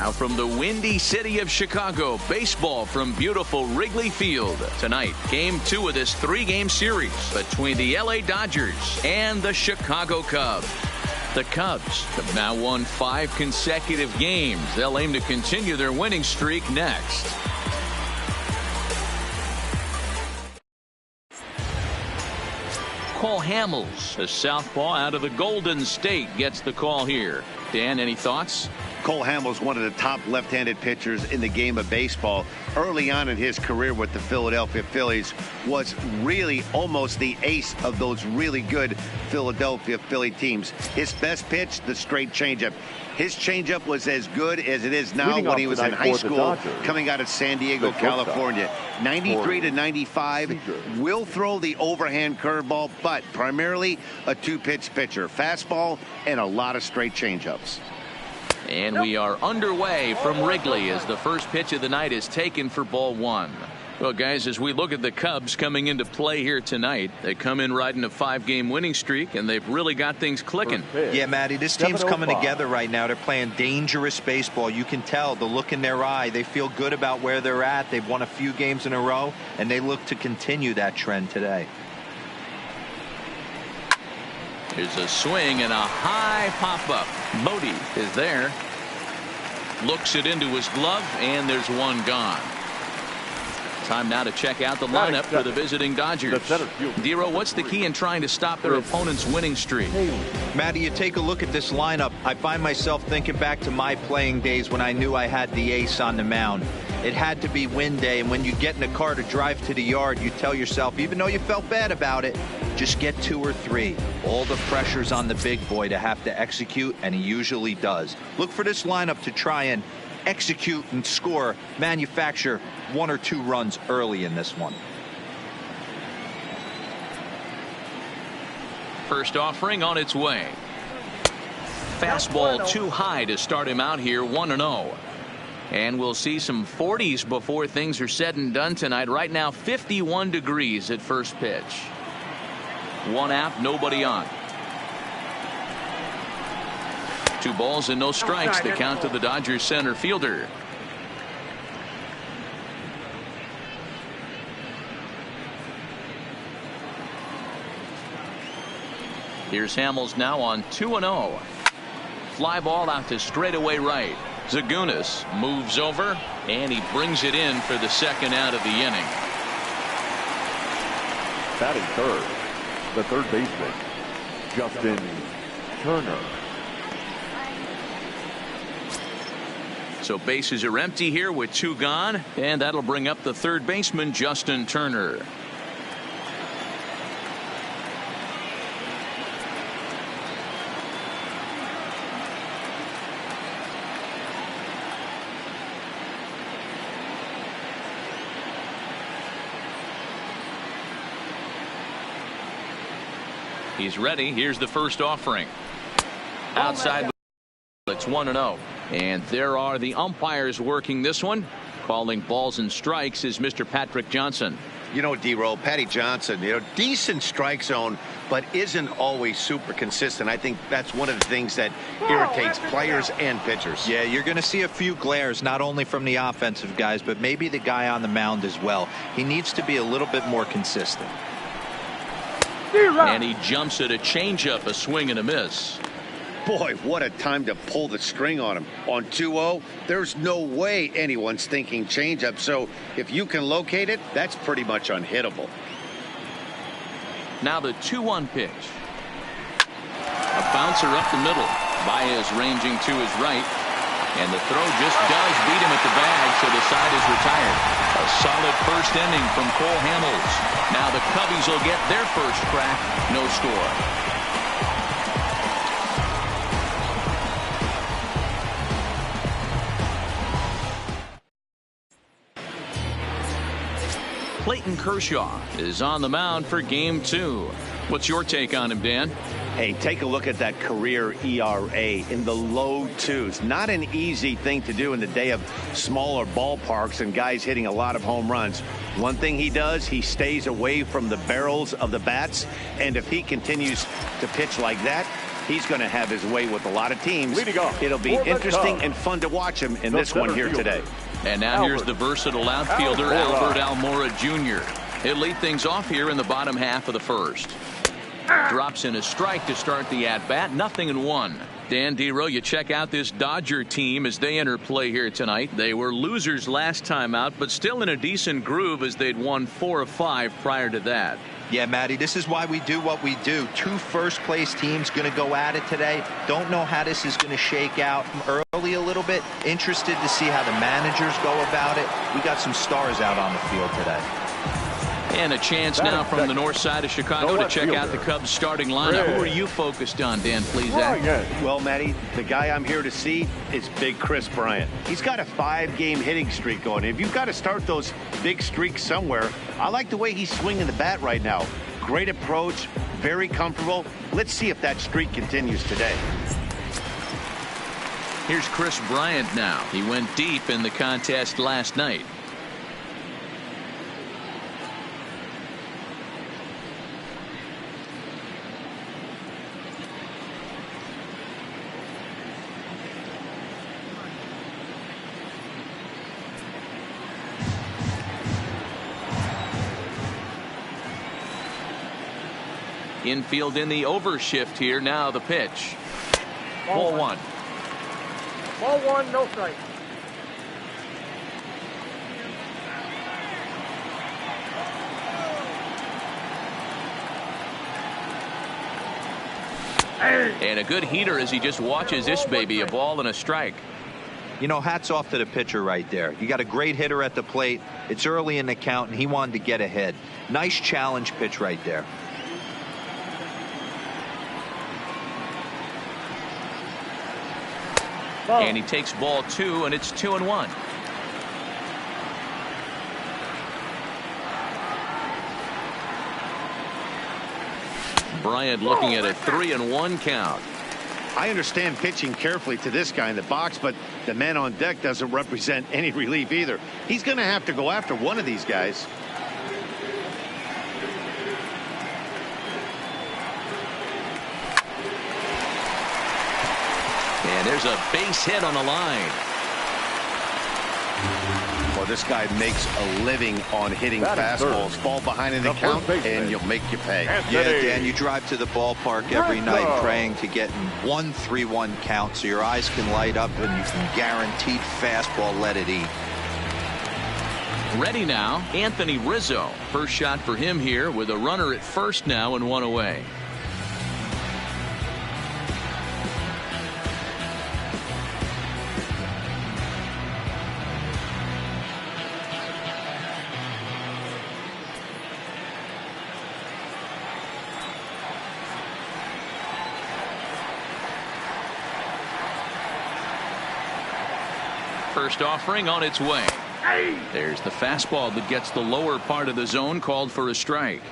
Now from the windy city of Chicago, baseball from beautiful Wrigley Field. Tonight, Game 2 of this 3-game series between the LA Dodgers and the Chicago Cubs. The Cubs have now won 5 consecutive games. They'll aim to continue their winning streak next. Cole Hamels, a southpaw out of the Golden State, gets the call here. Dan, any thoughts? Cole Hamels, one of the top left-handed pitchers in the game of baseball. Early on in his career with the Philadelphia Phillies, was really almost the ace of those really good Philadelphia Philly teams. His best pitch, the straight changeup. His changeup was as good as it is now when he was in high school, coming out of San Diego, California. 93 to 95, will throw the overhand curveball, but primarily a 2-pitch pitcher. Fastball and a lot of straight changeups. And we are underway from Wrigley as the first pitch of the night is taken for ball 1. Well, guys, as we look at the Cubs coming into play here tonight, they come in riding a 5-game winning streak, and they've really got things clicking. Yeah, Matty, this team's coming together right now. They're playing dangerous baseball. You can tell the look in their eye. They feel good about where they're at. They've won a few games in a row, and they look to continue that trend today. Here's a swing and a high pop-up. Modi is there. Looks it into his glove, and there's one gone. Time now to check out the lineup for the visiting Dodgers. Dero, what's the key in trying to stop their opponent's winning streak? Matty, you take a look at this lineup. I find myself thinking back to my playing days when I knew I had the ace on the mound. It had to be win day, and when you get in a car to drive to the yard, you tell yourself, even though you felt bad about it, just get 2 or 3. All the pressure's on the big boy to have to execute, and he usually does. Look for this lineup to try and execute and score, manufacture 1 or 2 runs early in this one. First offering on its way. Fastball too high to start him out here, 1-0. And we'll see some 40s before things are said and done tonight. Right now, 51 degrees at first pitch. 1 out, nobody on. 2 balls and no strikes. The count to the Dodgers center fielder. Here's Hamels now on 2-0. Fly ball out to straightaway right. Zagunis moves over, and he brings it in for the 2nd out of the inning. Batting third, the third baseman, Justin Turner. So bases are empty here with 2 gone, and that'll bring up the third baseman, Justin Turner. He's ready. Here's the first offering. Outside. It's 1-0. And there are the umpires working this one. Calling balls and strikes is Mr. Patrick Johnson. You know, D-Roll, Patty Johnson, decent strike zone, but isn't always super consistent. I think that's one of the things that irritates players and pitchers. Yeah, you're going to see a few glares, not only from the offensive guys, but maybe the guy on the mound as well. He needs to be a little bit more consistent. And he jumps at a changeup, a swing and a miss. Boy, what a time to pull the string on him. On 2-0, there's no way anyone's thinking changeup. So if you can locate it, that's pretty much unhittable. Now the 2-1 pitch. A bouncer up the middle. Baez ranging to his right. And the throw just does beat him at the bag, so the side is retired. A solid first inning from Cole Hamels. Now the Cubbies will get their first crack. No score. Clayton Kershaw is on the mound for Game 2. What's your take on him, Dan? Hey, take a look at that career ERA in the low 2s. Not an easy thing to do in the day of smaller ballparks and guys hitting a lot of home runs. One thing he does, he stays away from the barrels of the bats. And if he continues to pitch like that, He's going to have his way with a lot of teams. Leading off It'll be for the interesting Cubs, and fun to watch him in the this one center here fielder. today. And now here's the versatile outfielder, Albert Almora Jr. He'll lead things off here in the bottom half of the first. Drops in a strike to start the at-bat. 0-1. Dan Dero, you check out this Dodger team as they enter play here tonight. They were losers last time out, but still in a decent groove as they'd won 4 of 5 prior to that. Yeah, Matty, this is why we do what we do. 2 first-place teams going to go at it today. Don't know how this is going to shake out early a little bit. Interested to see how the managers go about it. We got some stars out on the field today. And a chance now from the north side of Chicago to check out the Cubs starting lineup. Who are you focused on, Dan, please? Well, Matty, the guy I'm here to see is Big Chris Bryant. He's got a 5-game hitting streak going. If you've got to start those big streaks somewhere, I like the way he's swinging the bat right now. Great approach, very comfortable. Let's see if that streak continues today. Here's Chris Bryant now. He went deep in the contest last night. Infield in the overshift here. Now the pitch. Ball one. Ball one, no strike. And a good heater as he just watches this baby. A ball and a strike. You know, hats off to the pitcher right there. You got a great hitter at the plate. It's early in the count, and he wanted to get ahead. Nice challenge pitch right there. And he takes ball 2, and it's 2-1. Bryant looking at a 3-1 count. I understand pitching carefully to this guy in the box, but the man on deck doesn't represent any relief either. He's going to have to go after one of these guys. And there's a base hit on the line. Well, this guy makes a living on hitting fastballs. Fall behind in the count, and you'll make you pay. Yeah, Dan, you drive to the ballpark every night praying to get in 1-3-1 count so your eyes can light up and you can guaranteed fastball let it eat. Ready now, Anthony Rizzo. First shot for him here with a runner at first now and 1 away. First offering on its way. There's the fastball that gets the lower part of the zone, called for a strike.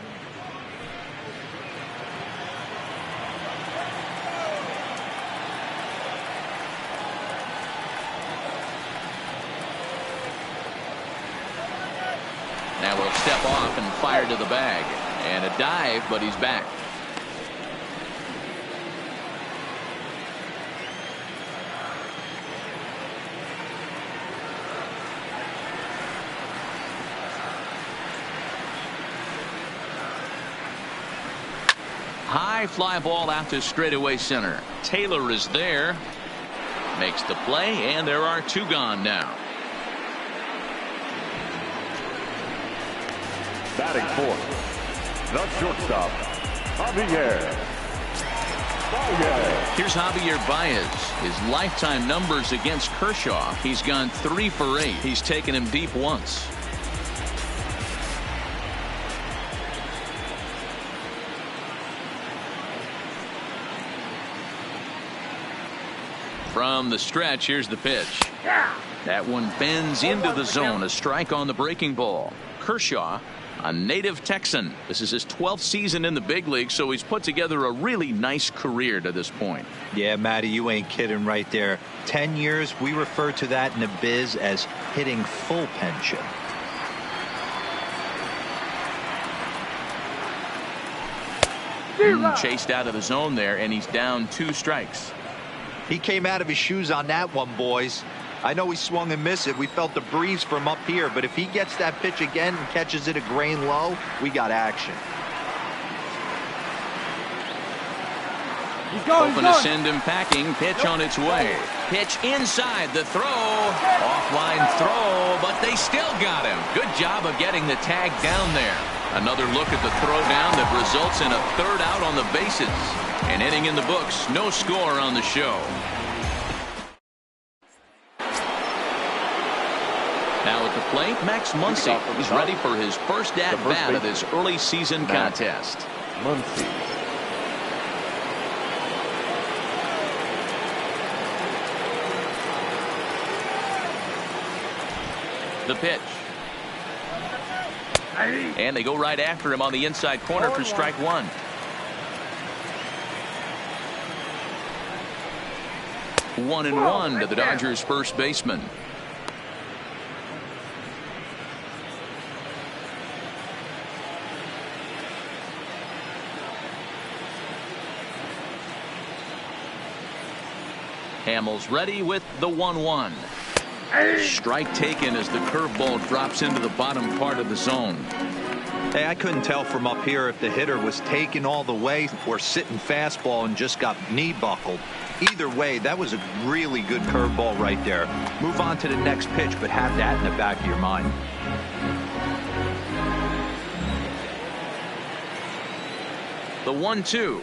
Now we'll step off and fire to the bag. And a dive, but he's back. High fly ball out to straightaway center. Taylor is there. Makes the play, and there are 2 gone now. Batting fourth, the shortstop, Javier. Here's Javier Baez. His lifetime numbers against Kershaw. He's gone 3 for 8. He's taken him deep once. From the stretch, here's the pitch. That one bends into the zone. A strike on the breaking ball. Kershaw, a native Texan. This is his 12th season in the big league, so he's put together a really nice career to this point. Yeah, Matty, you ain't kidding right there. 10 years, we refer to that in the biz as hitting full pension. Chased out of the zone there, and he's down 2 strikes. He came out of his shoes on that one, boys. I know he swung and missed it. We felt the breeze from up here, but if he gets that pitch again and catches it a grain low, we got action. Hoping to send him packing. Pitch on its way. Pitch inside the throw. Offline throw, but they still got him. Good job of getting the tag down there. Another look at the throw down that results in a 3rd out on the bases. An inning in the books. No score on the show. Now at the plate, Max Muncy is ready for his first at-bat of this early season contest. Muncy. The pitch. And they go right after him on the inside corner for strike 1. One and one to the Dodgers first baseman. Hamels ready with the 1-1. Strike taken as the curveball drops into the bottom part of the zone. Hey, I couldn't tell from up here if the hitter was taken all the way or sitting fastball and just got knee buckled. Either way, that was a really good curveball right there. Move on to the next pitch, but have that in the back of your mind. The 1-2.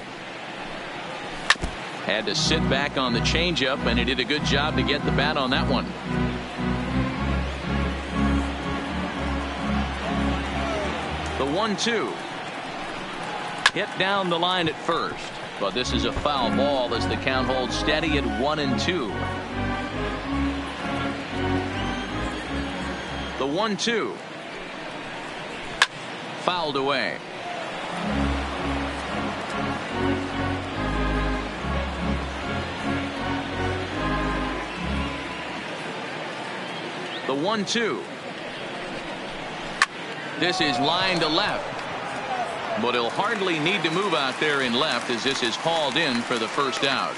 Had to sit back on the changeup, and he did a good job to get the bat on that one. The 1-2. Hit down the line at first, but this is a foul ball as the count holds steady at 1-2. The 1-2. Fouled away. The 1-2. This is line to left, but he'll hardly need to move out there in left as this is hauled in for the first out.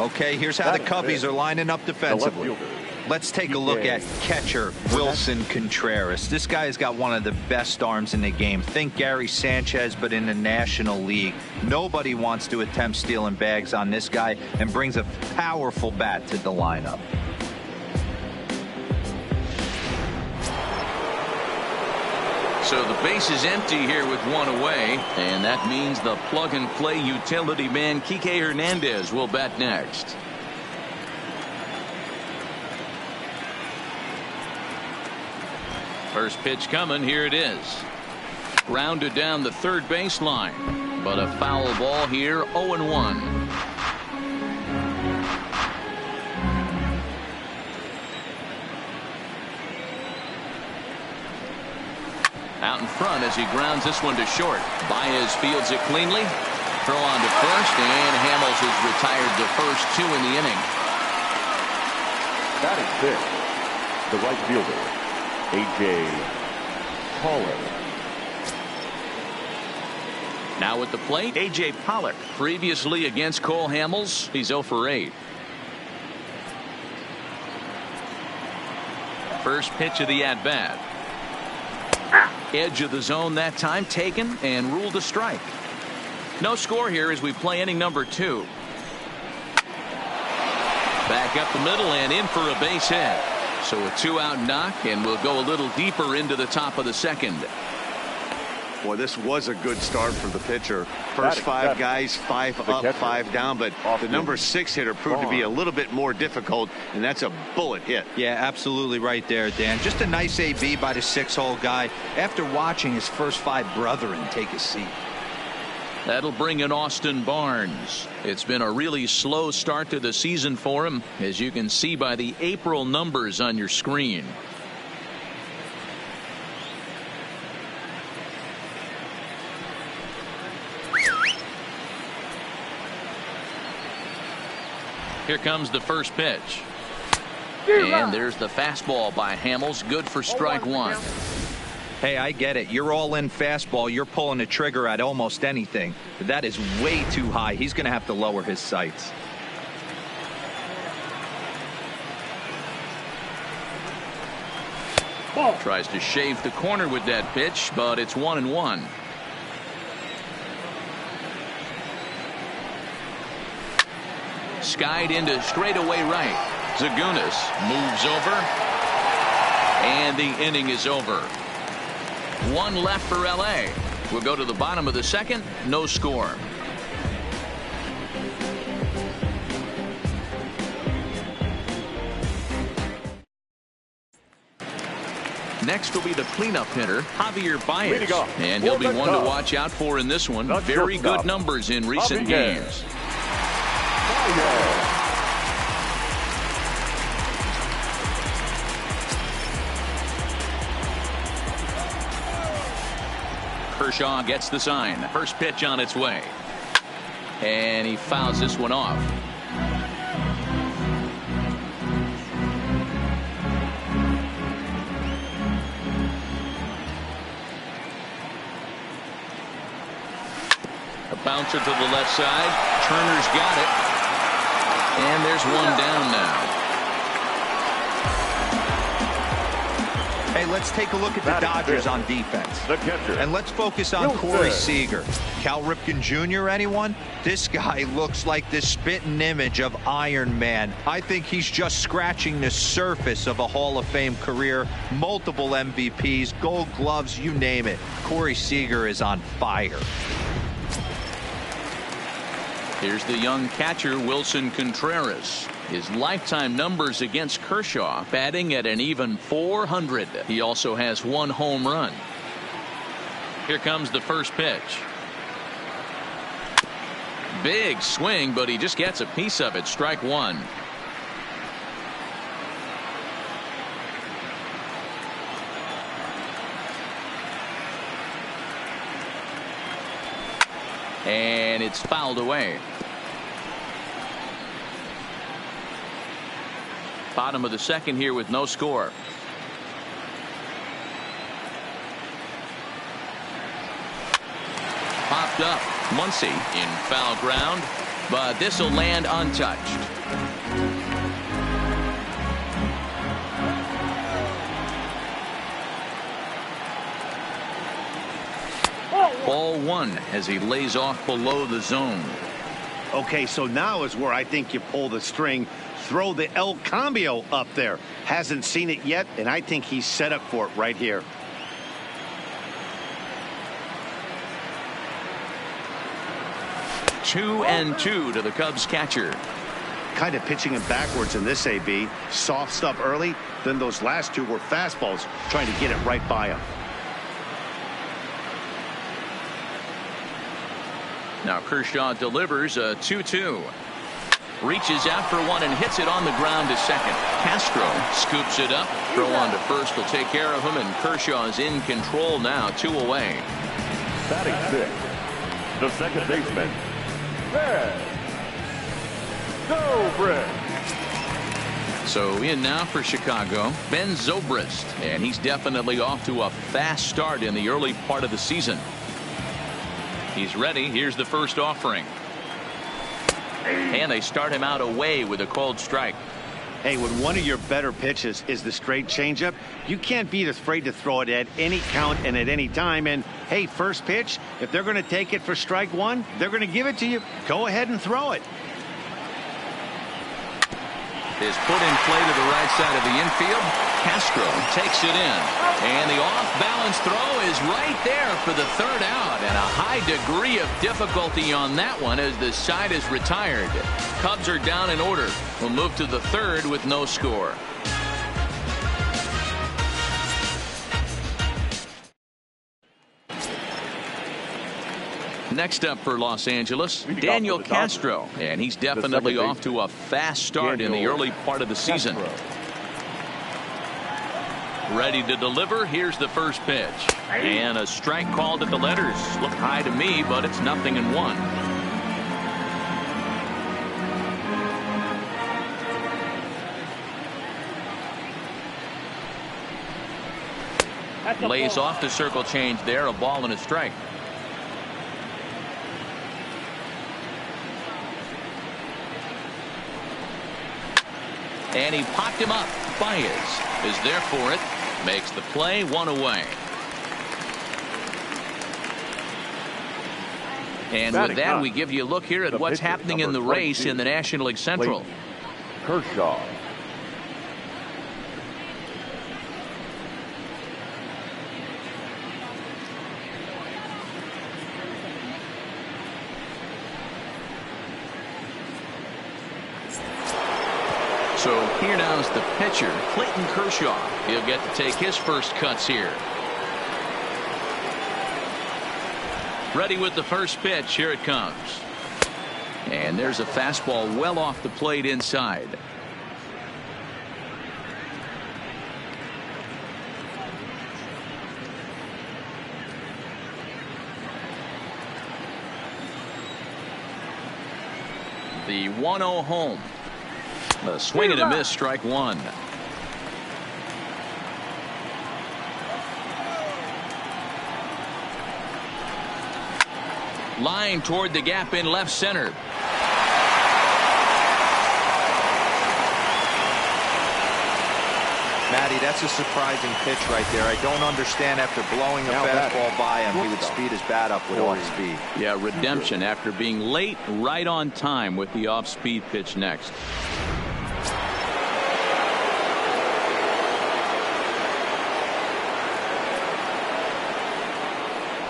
Okay, here's how the Cubbies are lining up defensively. Let's take a look at catcher Wilson Contreras. This guy's got one of the best arms in the game. Think Gary Sanchez, but in the National League. Nobody wants to attempt stealing bags on this guy, and brings a powerful bat to the lineup. So the base is empty here with one away, and that means the plug-and-play utility man Kike Hernandez will bat next. First pitch coming, here it is. Grounded down the third baseline, but a foul ball here, 0-1. Out in front as he grounds this one to short. Baez fields it cleanly. Throw on to first, and Hamels has retired the first 2 in the inning. Batting 6, the right fielder, A.J. Pollock. Now at the plate, A.J. Pollock. Previously against Cole Hamels, he's 0 for 8. First pitch of the at-bat. Edge of the zone that time taken and ruled a strike. No score here as we play inning number 2. Back up the middle and in for a base hit. So a 2-out knock, and we'll go a little deeper into the top of the second. Boy, this was a good start for the pitcher. First 5 guys, 5 up, 5 down, but the number 6 hitter proved to be a little bit more difficult, and that's a bullet hit. Yeah, absolutely right there, Dan. Just a nice AB by the 6-hole guy after watching his first 5 brethren take a seat. That'll bring in Austin Barnes. It's been a really slow start to the season for him, as you can see by the April numbers on your screen. Here comes the first pitch. And there's the fastball by Hamels, good for strike 1. Hey, I get it. You're all in fastball. You're pulling the trigger at almost anything. But that is way too high. He's going to have to lower his sights. Ball. Tries to shave the corner with that pitch, but it's 1-1. Skied into straightaway right. Zagunis moves over, and the inning is over. One left for LA. We'll go to the bottom of the second. No score. Next will be the cleanup hitter, Javier Baez. And he'll be one to watch out for in this one. Very good numbers in recent games. Kershaw gets the sign. First pitch on its way. And he fouls this one off. A bouncer to the left side. Turner's got it. And there's one down now. Hey, let's take a look at the Dodgers on defense. The catcher. And let's focus on Corey Seager. Cal Ripken Jr., anyone? This guy looks like the spitting image of Iron Man. I think he's just scratching the surface of a Hall of Fame career. Multiple MVPs, Gold Gloves, you name it. Corey Seager is on fire. Here's the young catcher, Wilson Contreras. His lifetime numbers against Kershaw, batting at an even .400. He also has one home run. Here comes the first pitch. Big swing, but he just gets a piece of it. Strike one. And it's fouled away. Bottom of the second here with no score. Popped up. Muncy in foul ground, but this will land untouched. Ball one as he lays off below the zone. Okay, so now is where I think you pull the string. Throw the El Cambio up there. Hasn't seen it yet, and I think he's set up for it right here. Two and two to the Cubs catcher. Kind of pitching him backwards in this AB. Soft stuff early, then those last two were fastballs, trying to get it right by him. Now Kershaw delivers a 2-2. Reaches out for one and hits it on the ground to second. Castro scoops it up. Throw on to first will take care of him, and Kershaw is in control now, 2 away. Batting sixth, the second baseman, Ben Zobrist. So in now for Chicago, Ben Zobrist, and he's definitely off to a fast start in the early part of the season. He's ready. Here's the first offering. And they start him out away with a cold strike. Hey, when one of your better pitches is the straight changeup, you can't be afraid to throw it at any count and at any time. And hey, first pitch, if they're going to take it for strike one, they're going to give it to you. Go ahead and throw it. Is put in play to the right side of the infield. Castro takes it in. And the off-balance throw is right there for the third out. And a high degree of difficulty on that one as the side is retired. Cubs are down in order. We'll move to the third with no score. Next up for Los Angeles, Daniel Castro, and he's definitely off to a fast start in the early part of the season. Ready to deliver. Here's the first pitch, and a strike called at the letters. Look high to me, but it's 0-1. Lays off the circle change there. A ball and a strike. And he popped him up. Baez is there for it. Makes the play, 1 away. And with that, we give you a look here at what's happening in the race in the National League Central. Kershaw. So here now is the pitcher, Clayton Kershaw. He'll get to take his first cuts here. Ready with the first pitch. Here it comes. And there's a fastball well off the plate inside. The 1-0 home. A swing and a miss, strike one. Line toward the gap in left center. Matty, that's a surprising pitch right there. I don't understand after blowing a fastball by him, he would speed his bat up with all his speed. Yeah, redemption after being late, right on time with the off-speed pitch next.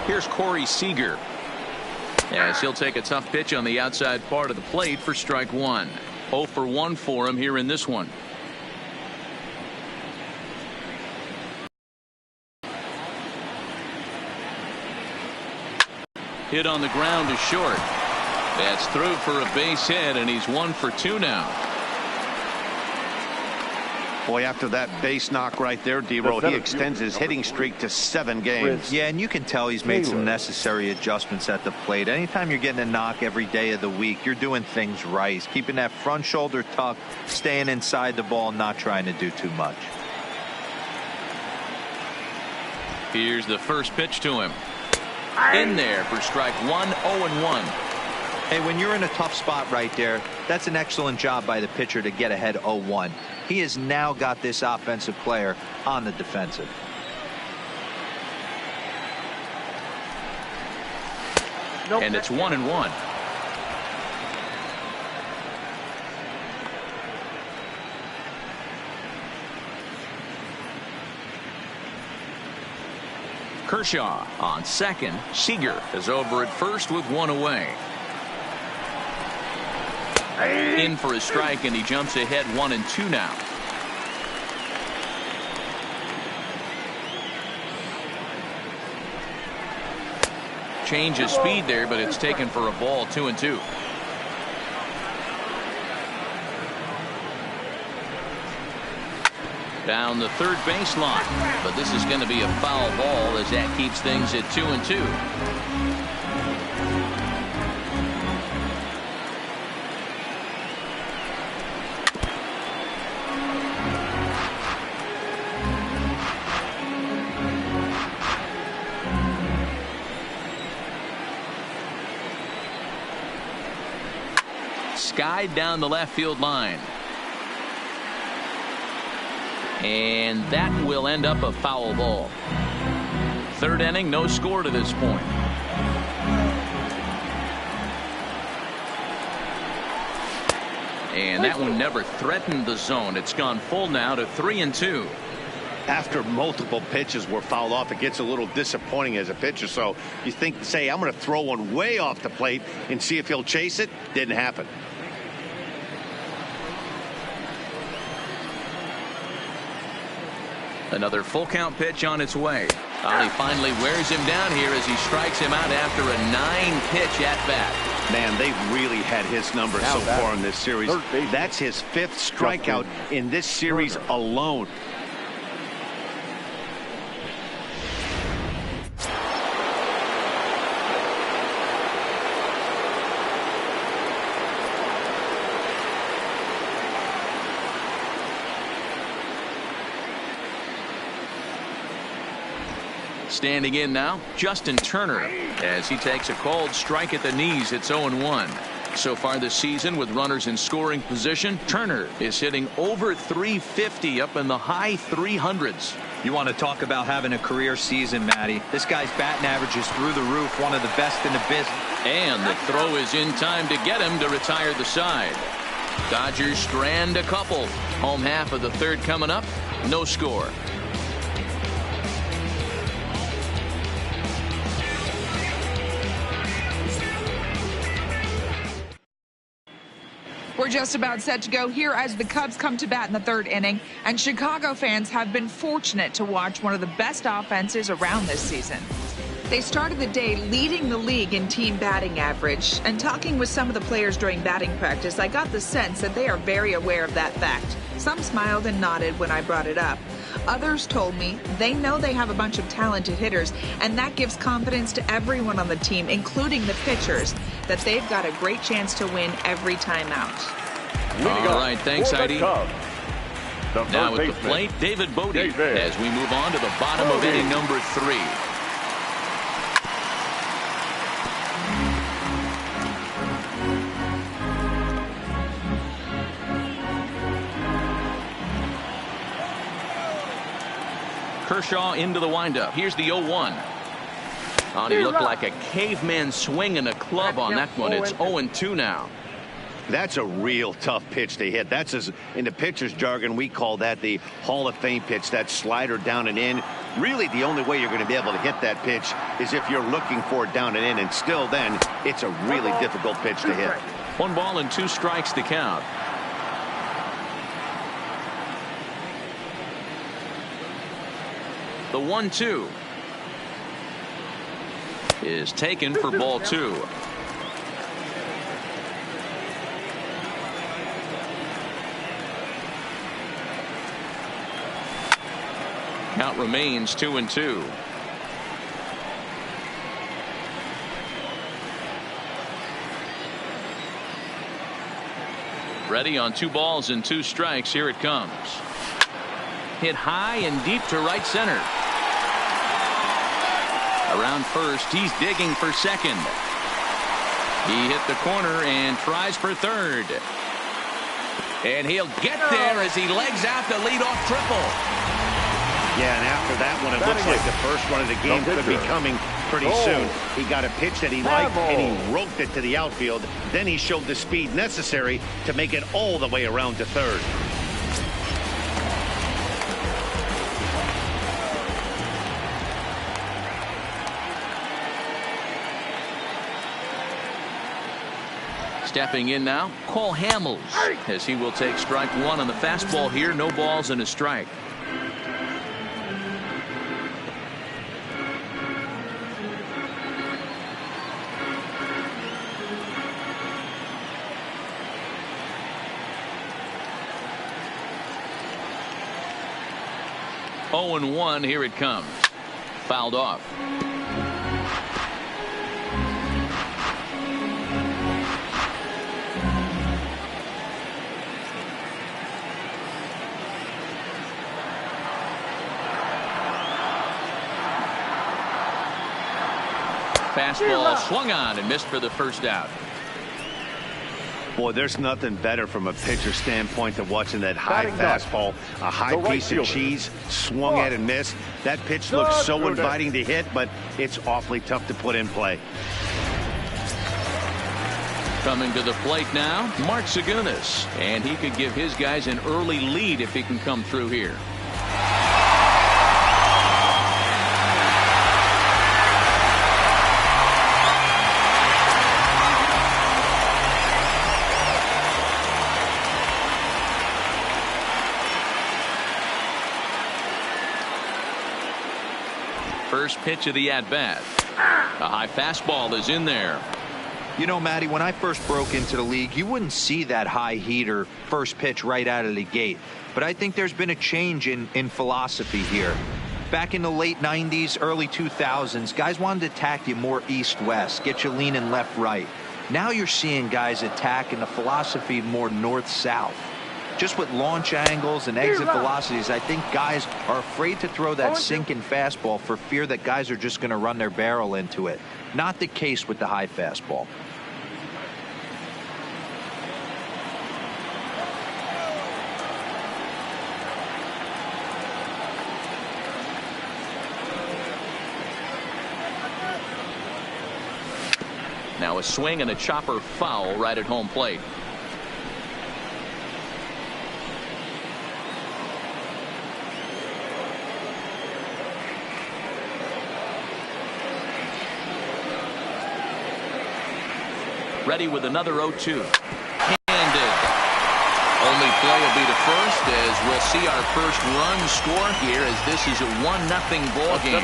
Here's Corey Seager. As he'll take a tough pitch on the outside part of the plate for strike one. 0 for 1 for him here in this one. Hit on the ground is short. That's through for a base hit, and he's 1 for 2 now. Boy, after that base knock right there, D-Roll, he extends his hitting streak to 7 games. Yeah, and you can tell he's made some necessary adjustments at the plate. Anytime you're getting a knock every day of the week, you're doing things right. He's keeping that front shoulder tucked, staying inside the ball, not trying to do too much. Here's the first pitch to him. In there for strike one. 0-1. Hey, when you're in a tough spot right there, that's an excellent job by the pitcher to get ahead 0-1. He has now got this offensive player on the defensive. And it's 1-1. Kershaw on second. Seager is over at first with 1 away. In for a strike, and he jumps ahead 1-2 now. Change of speed there, but it's taken for a ball. 2-2. Down the third baseline, but this is going to be a foul ball as that keeps things at 2-2. Skied down the left field line. And that will end up a foul ball. Third inning, no score to this point. And that one never threatened the zone. It's gone full now to 3-2. After multiple pitches were fouled off, it gets a little disappointing as a pitcher. So you think, say, I'm going to throw one way off the plate and see if he'll chase it. Didn't happen. Another full count pitch on its way. He finally wears him down here as he strikes him out after a 9-pitch at bat. Man, they've really had his number so far in this series. That's his 5th strikeout in this series alone. Standing in now, Justin Turner, as he takes a called strike at the knees. It's 0-1. So far this season, with runners in scoring position, Turner is hitting over 350, up in the high 300s. You want to talk about having a career season, Matty. This guy's batting average is through the roof, one of the best in the business. And the throw is in time to get him to retire the side. Dodgers strand a couple. Home half of the third coming up. No score. We're just about set to go here as the Cubs come to bat in the third inning, and Chicago fans have been fortunate to watch one of the best offenses around this season. They started the day leading the league in team batting average, and talking with some of the players during batting practice, I got the sense that they are very aware of that fact. Some smiled and nodded when I brought it up. Others told me they know they have a bunch of talented hitters, and that gives confidence to everyone on the team, including the pitchers, that they've got a great chance to win every time out. All right, thanks, Heidi. Now at the plate, David Bodie, as we move on to the bottom of inning number 3. Kershaw into the windup. Here's the 0-1. Oh, he looked like a caveman swinging a club on that one. It's 0-2 now. That's a real tough pitch to hit. That's, as in the pitcher's jargon, we call that the Hall of Fame pitch, that slider down and in. Really, the only way you're going to be able to hit that pitch is if you're looking for it down and in, and still then, it's a really difficult pitch to hit. 1 ball and 2 strikes to count. The 1-2 is taken for ball 2. Count remains 2-2. Ready on 2 balls and 2 strikes. Here it comes. Hit high and deep to right center. Around first, he's digging for second. He hit the corner and tries for third. And he'll get there as he legs out the leadoff triple. Yeah, and after that one, it looks like the first run of the game could be coming pretty soon. He got a pitch that he liked, and he roped it to the outfield. Then he showed the speed necessary to make it all the way around to third. Stepping in now, Cole Hamels, as he will take strike 1 on the fastball here. No balls and a strike. Oh, and 1. Here it comes. Fouled off. Fastball swung on and missed for the first out. Boy, there's nothing better from a pitcher standpoint than watching that high fastball, a high piece of cheese, swung at and missed. That pitch looks so inviting to hit, but it's awfully tough to put in play. Coming to the plate now, Mark Segunas, and he could give his guys an early lead if he can come through here. First pitch of the at-bat. A high fastball is in there. You know, Matty, when I first broke into the league, you wouldn't see that high heater first pitch right out of the gate. But I think there's been a change in philosophy here. Back in the late 90s, early 2000s, guys wanted to attack you more east-west, get you leaning left-right. Now you're seeing guys attack in the philosophy more north-south. just with launch angles and exit velocities, I think guys are afraid to throw that sinking fastball for fear that guys are just going to run their barrel into it. Not the case with the high fastball. Now a swing and a chopper foul right at home plate. Ready with another 0-2. Handed. Only play will be to first as we'll see our first run score here as this is a 1-0 ball game.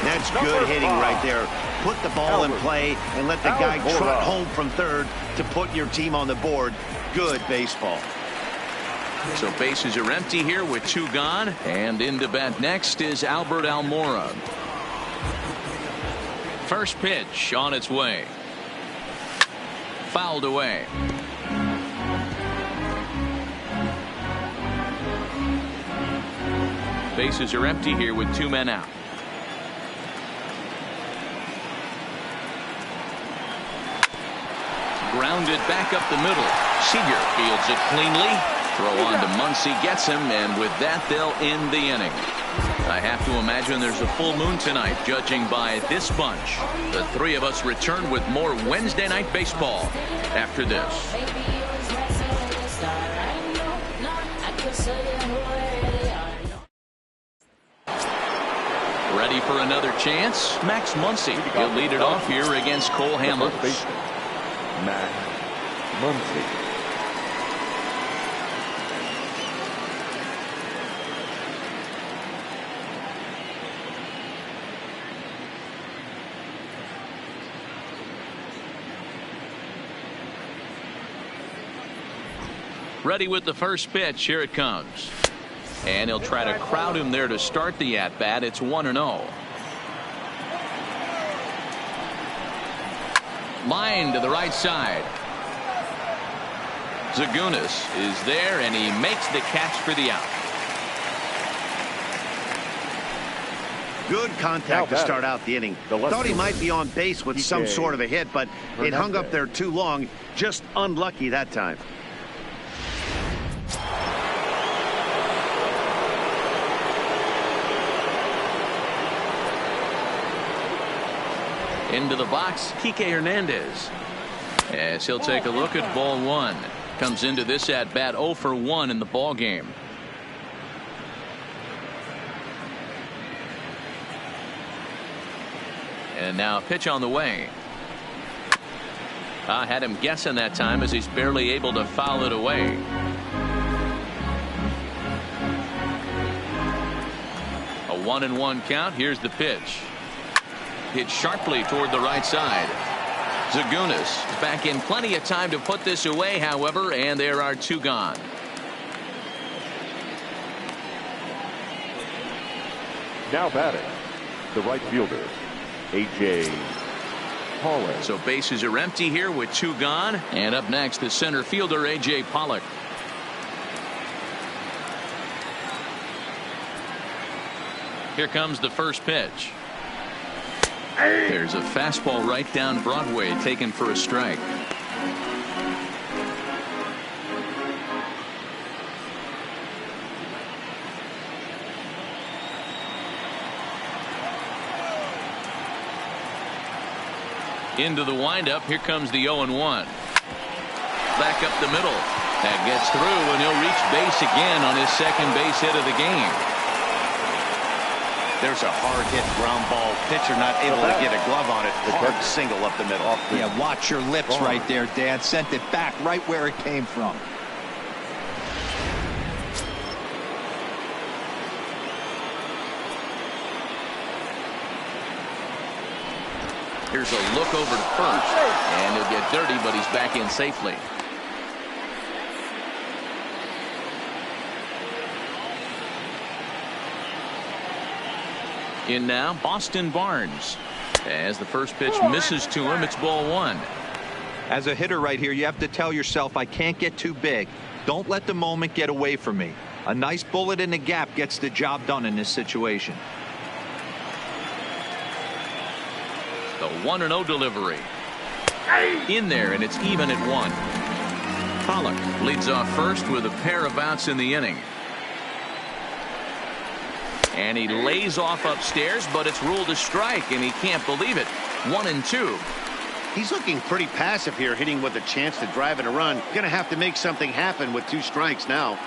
That's good hitting right there. Put the ball in play and let the guy trot home from third to put your team on the board. Good baseball. So bases are empty here with 2 gone. And in to bat next is Albert Almora. First pitch on its way. Fouled away. Bases are empty here with 2 men out. Grounded back up the middle. Seager fields it cleanly. Throw on to Muncy, gets him, and with that they'll end the inning. I have to imagine there's a full moon tonight, judging by this bunch. The 3 of us return with more Wednesday night baseball after this. Ready for another chance? Max Muncy. He'll lead it off here against Cole Hamels. Max Muncy. Ready with the first pitch. Here it comes. And he'll try to crowd him there to start the at-bat. It's 1-0. Line to the right side. Zagunis is there, and he makes the catch for the out. Good contact to start out the inning. Thought he might be on base with some sort of a hit, but it hung up there too long. Just unlucky that time. Into the box, Kike Hernandez. As he'll take a look at ball 1. Comes into this at bat 0 for 1 in the ball game. And now a pitch on the way. I had him guessing that time as he's barely able to foul it away. A 1-1 count. Here's the pitch. Hit sharply toward the right side. Zagunis is back in plenty of time to put this away, however, and there are 2 gone. Now batting, the right fielder, A.J. Pollock. So bases are empty here with 2 gone. And up next, the center fielder, A.J. Pollock. Here comes the first pitch. There's a fastball right down Broadway, taken for a strike. Into the windup. Here comes the 0-1. Back up the middle. That gets through, and he'll reach base again on his second base hit of the game. There's a hard hit ground ball. Pitcher not able to get a glove on it. Hard single up the middle. Yeah, watch your lips right there, Dan. Sent it back right where it came from. Here's a look over to first, and he'll get dirty, but he's back in safely. In now, Boston Barnes. As the first pitch misses to him, it's ball 1. As a hitter right here, you have to tell yourself, I can't get too big. Don't let the moment get away from me. A nice bullet in the gap gets the job done in this situation. The 1-0 delivery. In there, and it's even at 1. Pollock leads off first with a pair of outs in the inning. And he lays off upstairs, but it's ruled a strike, and he can't believe it. 1-2. He's looking pretty passive here, hitting with a chance to drive and a run. Going to have to make something happen with 2 strikes now.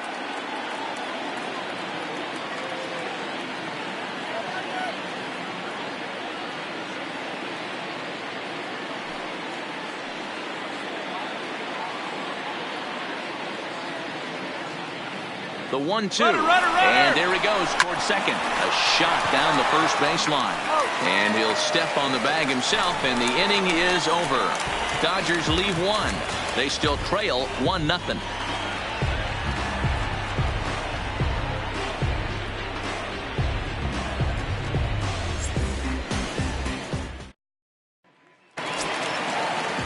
The 1-2, and there he goes towards second. A shot down the first baseline. And he'll step on the bag himself, and the inning is over. Dodgers leave 1. They still trail 1-0.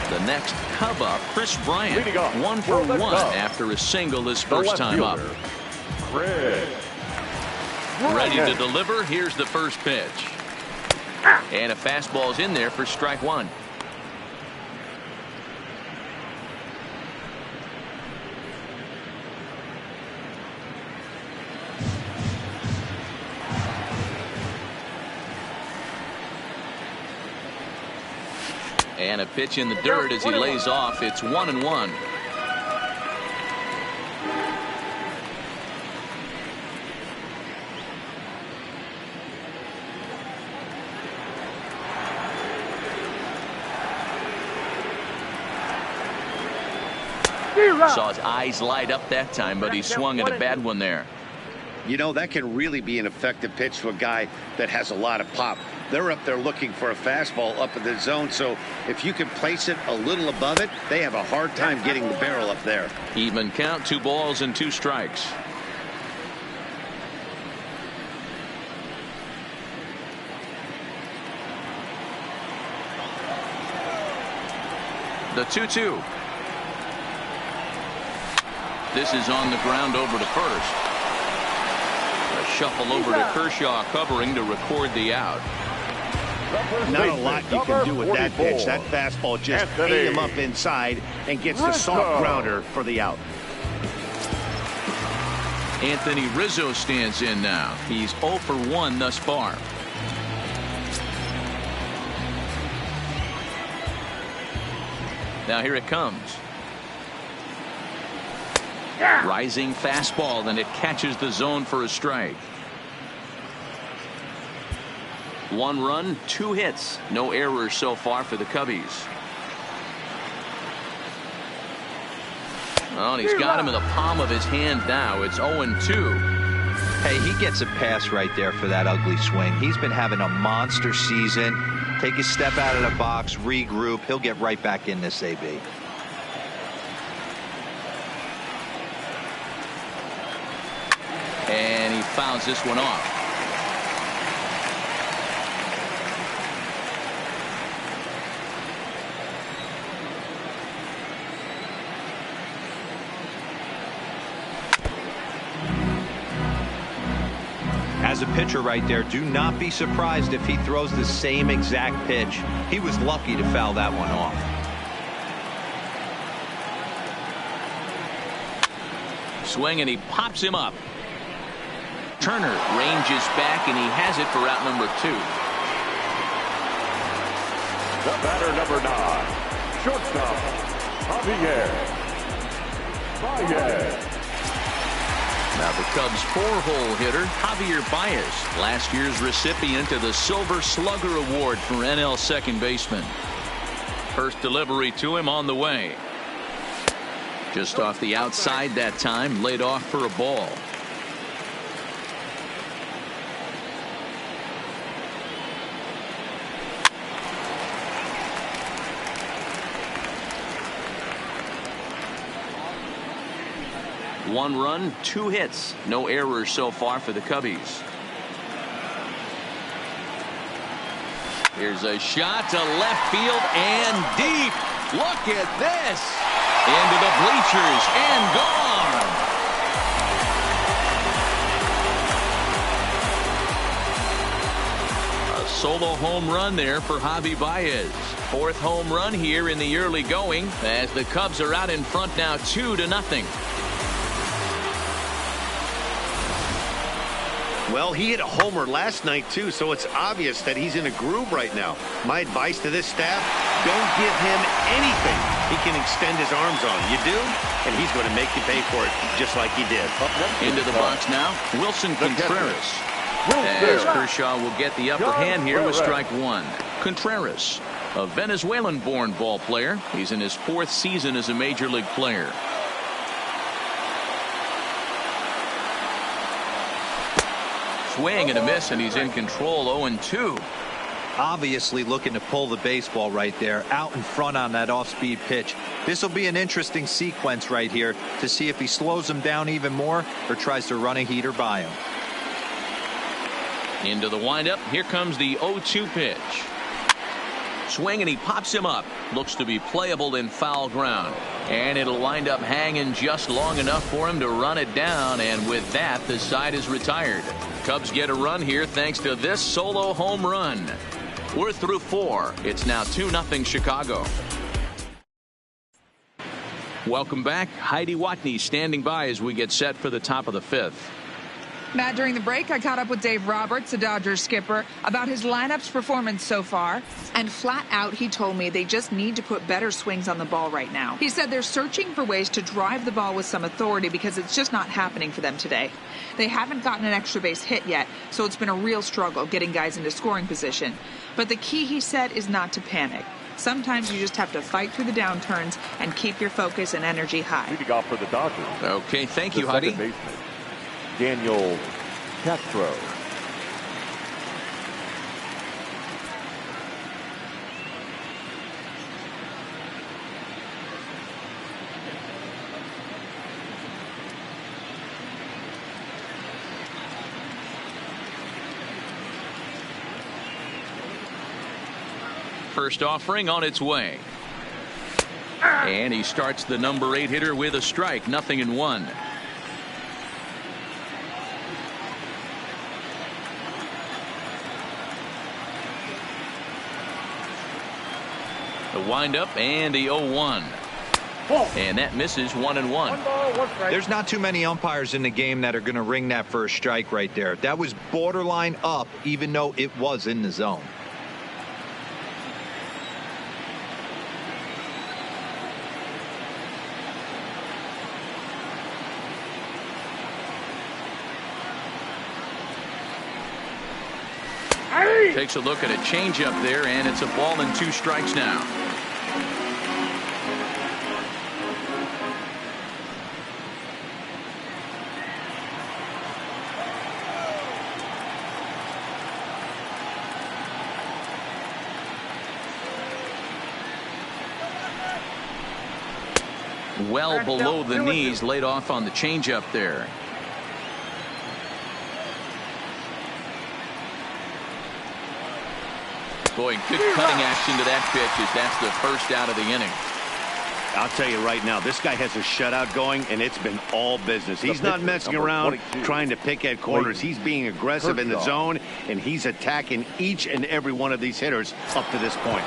The next Cub up, Chris Bryant, 1 for 1 after a single his first time up. Ready to deliver. Here's the first pitch. And a fastball's in there for strike 1. And a pitch in the dirt as he lays off. It's 1-1. Saw his eyes light up that time, but he swung at a bad one there. You know, that can really be an effective pitch to a guy that has a lot of pop. They're up there looking for a fastball up in the zone, so if you can place it a little above it, they have a hard time getting the barrel up there. Even count, 2 balls and 2 strikes. The 2-2. This is on the ground over to first. A shuffle over to Kershaw covering to record the out. Not a lot you can do with that pitch. That fastball just ate him up inside and gets the soft grounder for the out. Anthony Rizzo stands in now. He's 0 for 1 thus far. Now here it comes. Rising fastball, and it catches the zone for a strike. 1 run, 2 hits. No errors so far for the Cubbies. Well, and he's got him in the palm of his hand now. It's 0-2. Hey, he gets a pass right there for that ugly swing. He's been having a monster season. Take a step out of the box, regroup. He'll get right back in this AB. And he fouls this one off. As a pitcher right there, do not be surprised if he throws the same exact pitch. He was lucky to foul that one off. Swing, and he pops him up. Turner ranges back, and he has it for out number 2. The batter, number 9, shortstop, Javier Baez. Now the Cubs' 4-hole hitter, Javier Baez, last year's recipient of the Silver Slugger Award for NL second baseman. First delivery to him on the way. Just off the outside that time, laid off for a ball. One run, 2 hits. No errors so far for the Cubbies. Here's a shot to left field and deep. Look at this. Into the bleachers and gone. A solo home run there for Javi Baez. Fourth home run here in the early going as the Cubs are out in front now 2-0. Well, he hit a homer last night, too, so it's obvious that he's in a groove right now. My advice to this staff, don't give him anything he can extend his arms on. You do, and he's going to make you pay for it just like he did. Into the box now, Wilson Contreras. As Kershaw will get the upper hand here with strike one. Contreras, a Venezuelan-born ball player. He's in his fourth season as a major league player. Swing and a miss, and he's in control. 0-2. Obviously looking to pull the baseball right there out in front on that off-speed pitch. This will be an interesting sequence right here to see if he slows him down even more or tries to run a heater by him. Into the windup. Here comes the 0-2 pitch. Swing, and he pops him up. Looks to be playable in foul ground. And it'll wind up hanging just long enough for him to run it down. And with that, the side is retired. Cubs get a run here thanks to this solo home run. We're through 4. It's now 2-0 Chicago. Welcome back. Heidi Watney standing by as we get set for the top of the 5th. Matt, during the break, I caught up with Dave Roberts, the Dodgers skipper, about his lineup's performance so far. And flat out, he told me they just need to put better swings on the ball right now. He said they're searching for ways to drive the ball with some authority because it's just not happening for them today. They haven't gotten an extra base hit yet, so it's been a real struggle getting guys into scoring position. But the key, he said, is not to panic. Sometimes you just have to fight through the downturns and keep your focus and energy high. Leading off for the Dodgers. Okay, thank you, Heidi. Daniel Castro. First offering on its way. And he starts the number 8 hitter with a strike. 0-1. The windup and the 0-1. And that misses 1-1. There's not too many umpires in the game that are going to ring that first strike right there. That was borderline up, even though it was in the zone. Takes a look at a changeup there, and it's a ball and 2 strikes now. Well below the knees, laid off on the changeup there. Boy, good cutting action to that pitch as that's the first out of the inning. I'll tell you right now, this guy has a shutout going, and it's been all business. He's not messing around trying to pick at corners. He's being aggressive in the zone, and he's attacking each and every one of these hitters up to this point.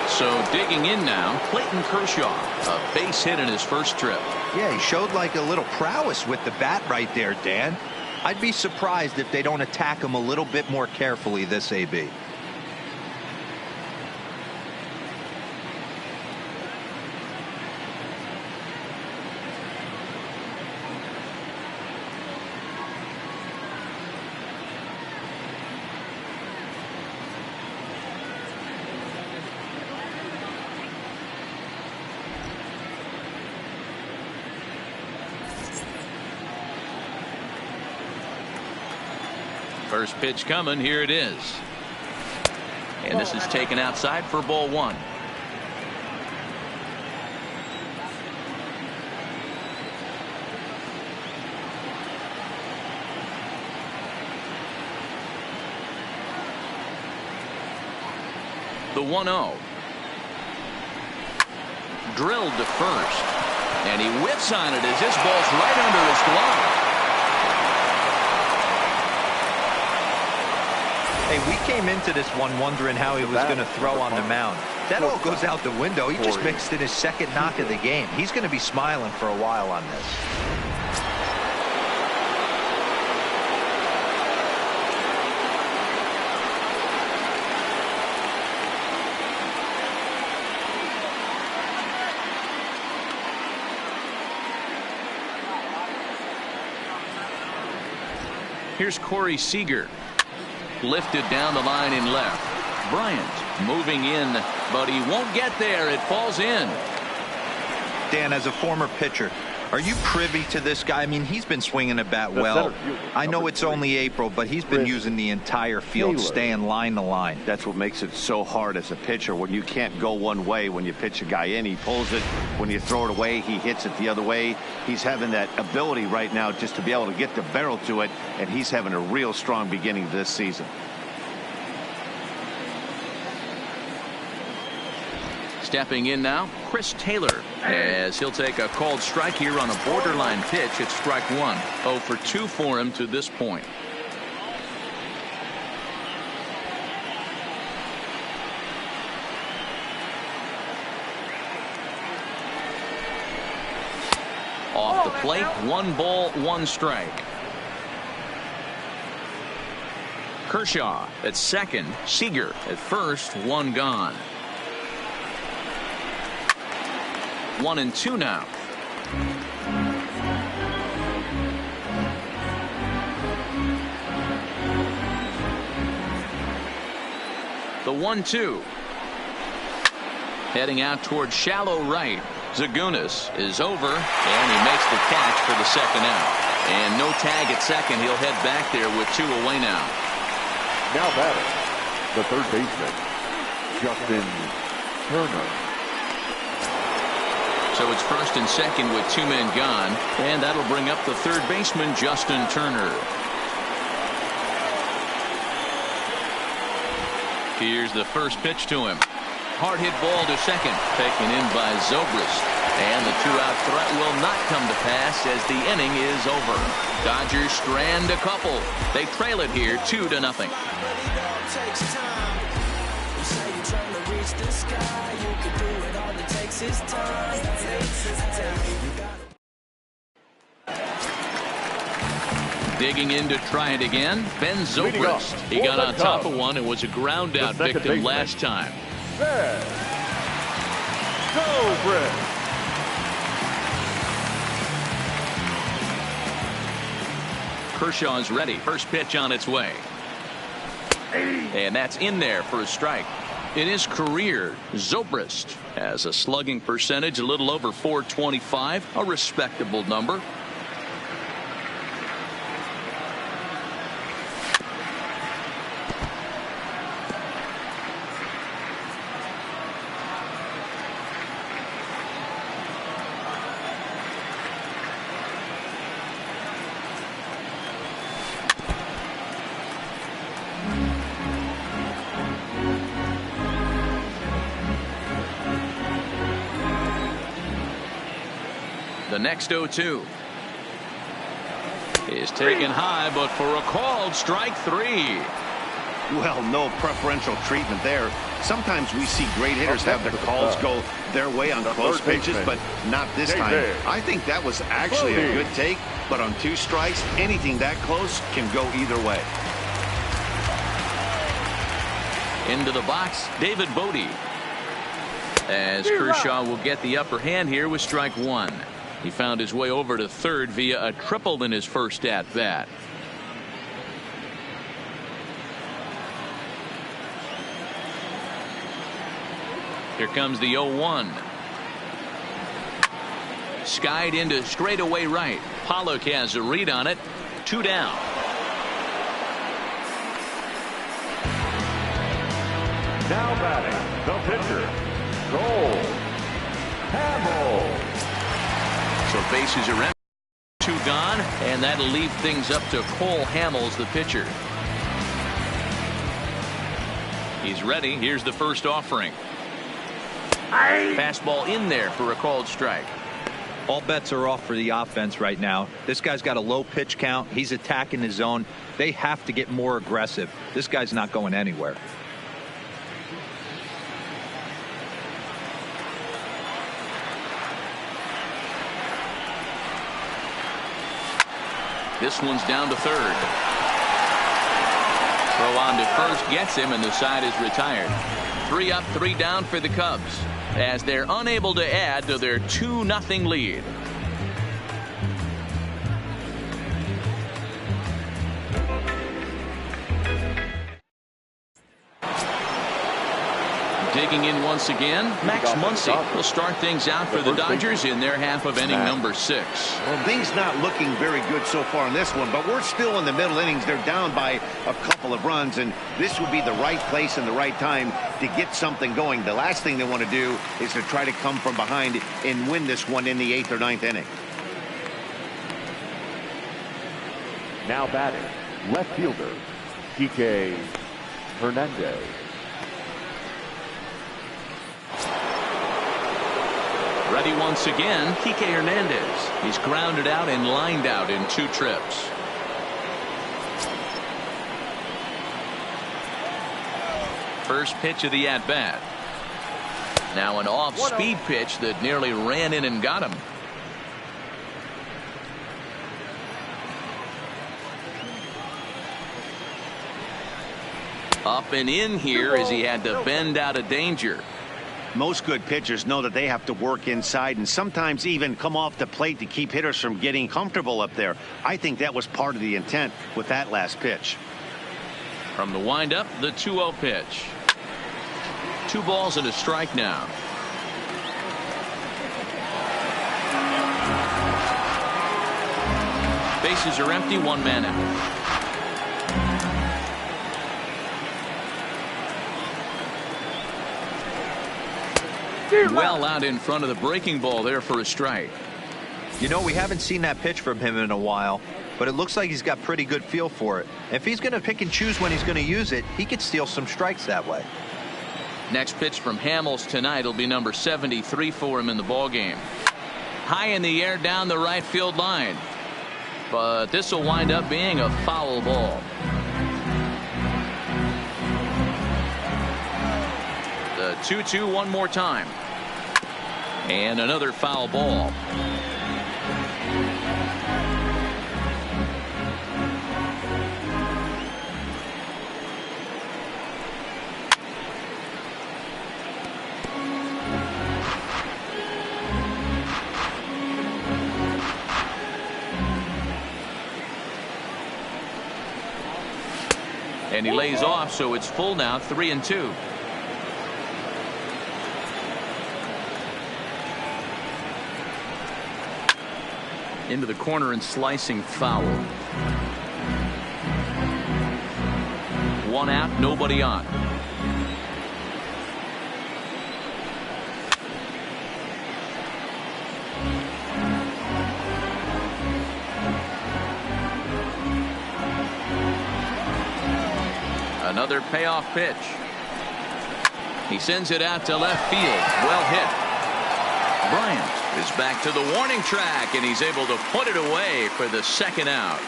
So digging in now, Clayton Kershaw, a base hit in his first trip. Yeah, he showed like a little prowess with the bat right there, Dan. I'd be surprised if they don't attack him a little bit more carefully this AB. First pitch coming. Here it is. And this is taken outside for ball 1. The 1-0. drilled to first. And he whiffs on it as this ball's right under his glove. Hey, we came into this one wondering how he was going to throw on the mound. That all goes out the window. He just mixed in his second knock of the game. He's going to be smiling for a while on this. Here's Corey Seager. Lifted down the line in left. Bryant moving in, but he won't get there. It falls in. Dan, as a former pitcher, are you privy to this guy? I mean, he's been swinging a bat well. I know it's only April, but he's been using the entire field, staying line to line. That's what makes it so hard as a pitcher when you can't go one way. When you pitch a guy in, he pulls it. When you throw it away, he hits it the other way. He's having that ability right now just to be able to get the barrel to it, and he's having a real strong beginning this season. Stepping in now, Chris Taylor, as he'll take a called strike here on a borderline pitch. It's strike one. 0 for 2 for him to this point. Off the plate, 1 ball, 1 strike. Kershaw at second, Seager at first, 1 gone. 1-2 now. The 1-2. Heading out towards shallow right. Zagunis is over, and he makes the catch for the second out. And no tag at second. He'll head back there with 2 away now. Now batting, the third baseman, Justin Turner. So it's first and second with 2 men gone, and that'll bring up the third baseman, Justin Turner. Here's the first pitch to him. Hard hit ball to second, taken in by Zobrist. And the 2-out threat will not come to pass as the inning is over. Dodgers strand a couple. They trail it here 2-0. Digging in to try it again, Ben Zobrist. He got on top of one and was a ground out victim last time. Ben Zobrist. Kershaw's ready. First pitch on its way. And that's in there for a strike. In his career, Zobrist has a slugging percentage a little over .425, a respectable number. The next 0-2 is taken high, but for a called strike 3. Well, no preferential treatment there. Sometimes we see great hitters have their calls go their way on close pitches, but not this time. I think that was actually a good take, but on 2 strikes, anything that close can go either way. Into the box, David Bodie. As Kershaw will get the upper hand here with strike 1. He found his way over to third via a triple in his first at bat. Here comes the 0-1. Skied into straightaway right. Pollock has a read on it. 2 down. Now batting, the pitcher, Cole Hamels. So bases are empty, 2 gone, and that'll leave things up to Cole Hamels, the pitcher. He's ready. Here's the first offering. Fastball in there for a called strike. All bets are off for the offense right now. This guy's got a low pitch count. He's attacking his zone. They have to get more aggressive. This guy's not going anywhere. This one's down to third. Throw on to first gets him, and the side is retired. 3 up, 3 down for the Cubs as they're unable to add to their 2-0 lead. Digging in once again, Max Muncy will start things out for the Dodgers in their half of inning number 6. Well, things not looking very good so far in this one, but we're still in the middle innings. They're down by a couple of runs, and this would be the right place and the right time to get something going. The last thing they want to do is to try to come from behind and win this one in the 8th or 9th inning. Now batting, left fielder, Kike Hernandez. Ready once again, Kike Hernandez. He's grounded out and lined out in 2 trips. First pitch of the at-bat. Now an off-speed pitch that nearly ran in and got him. Up and in here as he had to bend out of danger. Most good pitchers know that they have to work inside and sometimes even come off the plate to keep hitters from getting comfortable up there. I think that was part of the intent with that last pitch. From the windup, the 2-0 pitch. 2 balls and a strike now. Bases are empty, 1 man out. Well out in front of the breaking ball there for a strike. You know, we haven't seen that pitch from him in a while, but it looks like he's got pretty good feel for it. If he's going to pick and choose when he's going to use it, he could steal some strikes that way. Next pitch from Hamels tonight will be number 73 for him in the ballgame. High in the air down the right field line. But this will wind up being a foul ball. The 2-2 one more time. And another foul ball. And he lays off, so it's full now, 3-2. Into the corner and slicing foul. 1 out, nobody on. Another payoff pitch. He sends it out to left field. Well hit. Bryant is back to the warning track, and he's able to put it away for the 2nd out.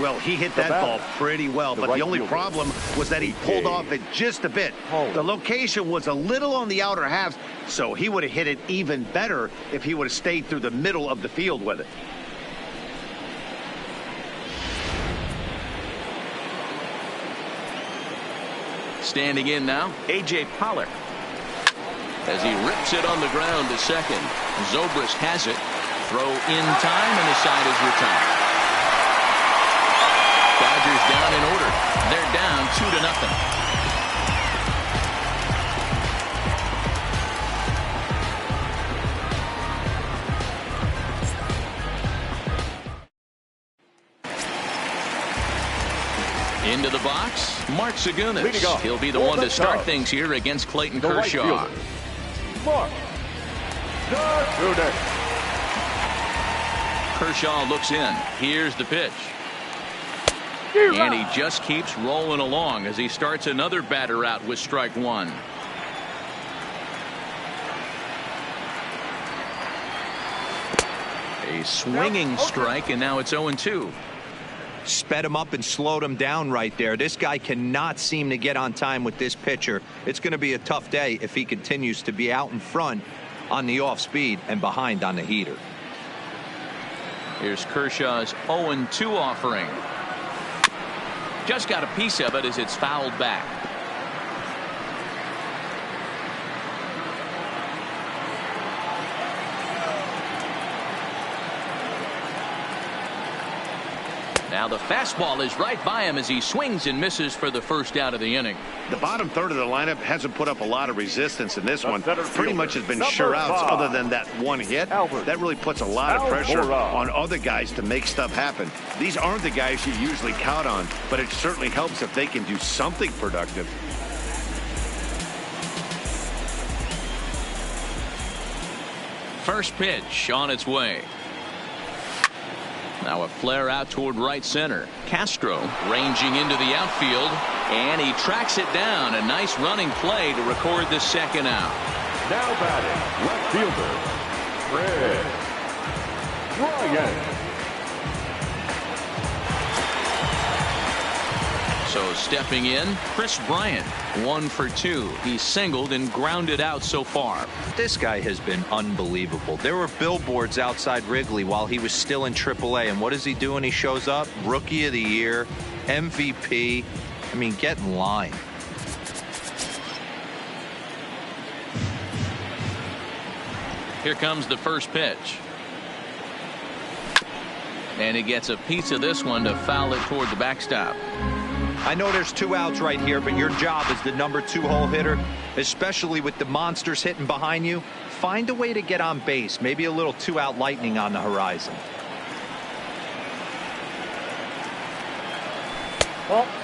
Well, he hit that ball pretty well, but the only problem was that he pulled off it just a bit. The location was a little on the outer half, so he would have hit it even better if he would have stayed through the middle of the field with it. Standing in now, A.J. Pollock. As he rips it on the ground to second. Zobrist has it. Throw in time, and the side is retired. Dodgers down in order. They're down 2-0. Into the box, Mark Zagunis. He'll be the one to start things here against Clayton Kershaw. Mark Zagunis. Kershaw looks in. Here's the pitch. And he just keeps rolling along as he starts another batter out with strike 1. A swinging strike, and now it's 0-2. Sped him up and slowed him down right there. This guy cannot seem to get on time with this pitcher. It's going to be a tough day if he continues to be out in front on the off speed and behind on the heater. Here's Kershaw's 0-2 offering. Just got a piece of it as it's fouled back. Now the fastball is right by him as he swings and misses for the first out of the inning. The bottom third of the lineup hasn't put up a lot of resistance in this one. Pretty fielder, much has been number sure outs 5. other than that one hit. That really puts a lot of pressure on other guys to make stuff happen. These aren't the guys you usually count on, but it certainly helps if they can do something productive. First pitch on its way. Now a flare out toward right center. Castro ranging into the outfield, and he tracks it down. A nice running play to record the second out. Now batting, left fielder, Chris Bryant. So stepping in, Chris Bryant, 1 for 2. He's singled and grounded out so far. This guy has been unbelievable. There were billboards outside Wrigley while he was still in AAA, and what does he do when he shows up? Rookie of the Year, MVP. I mean, get in line. Here comes the first pitch. And he gets a piece of this one to foul it toward the backstop. I know there's 2 outs right here, but your job as the number 2 hole hitter, especially with the monsters hitting behind you, find a way to get on base. Maybe a little 2-out lightning on the horizon.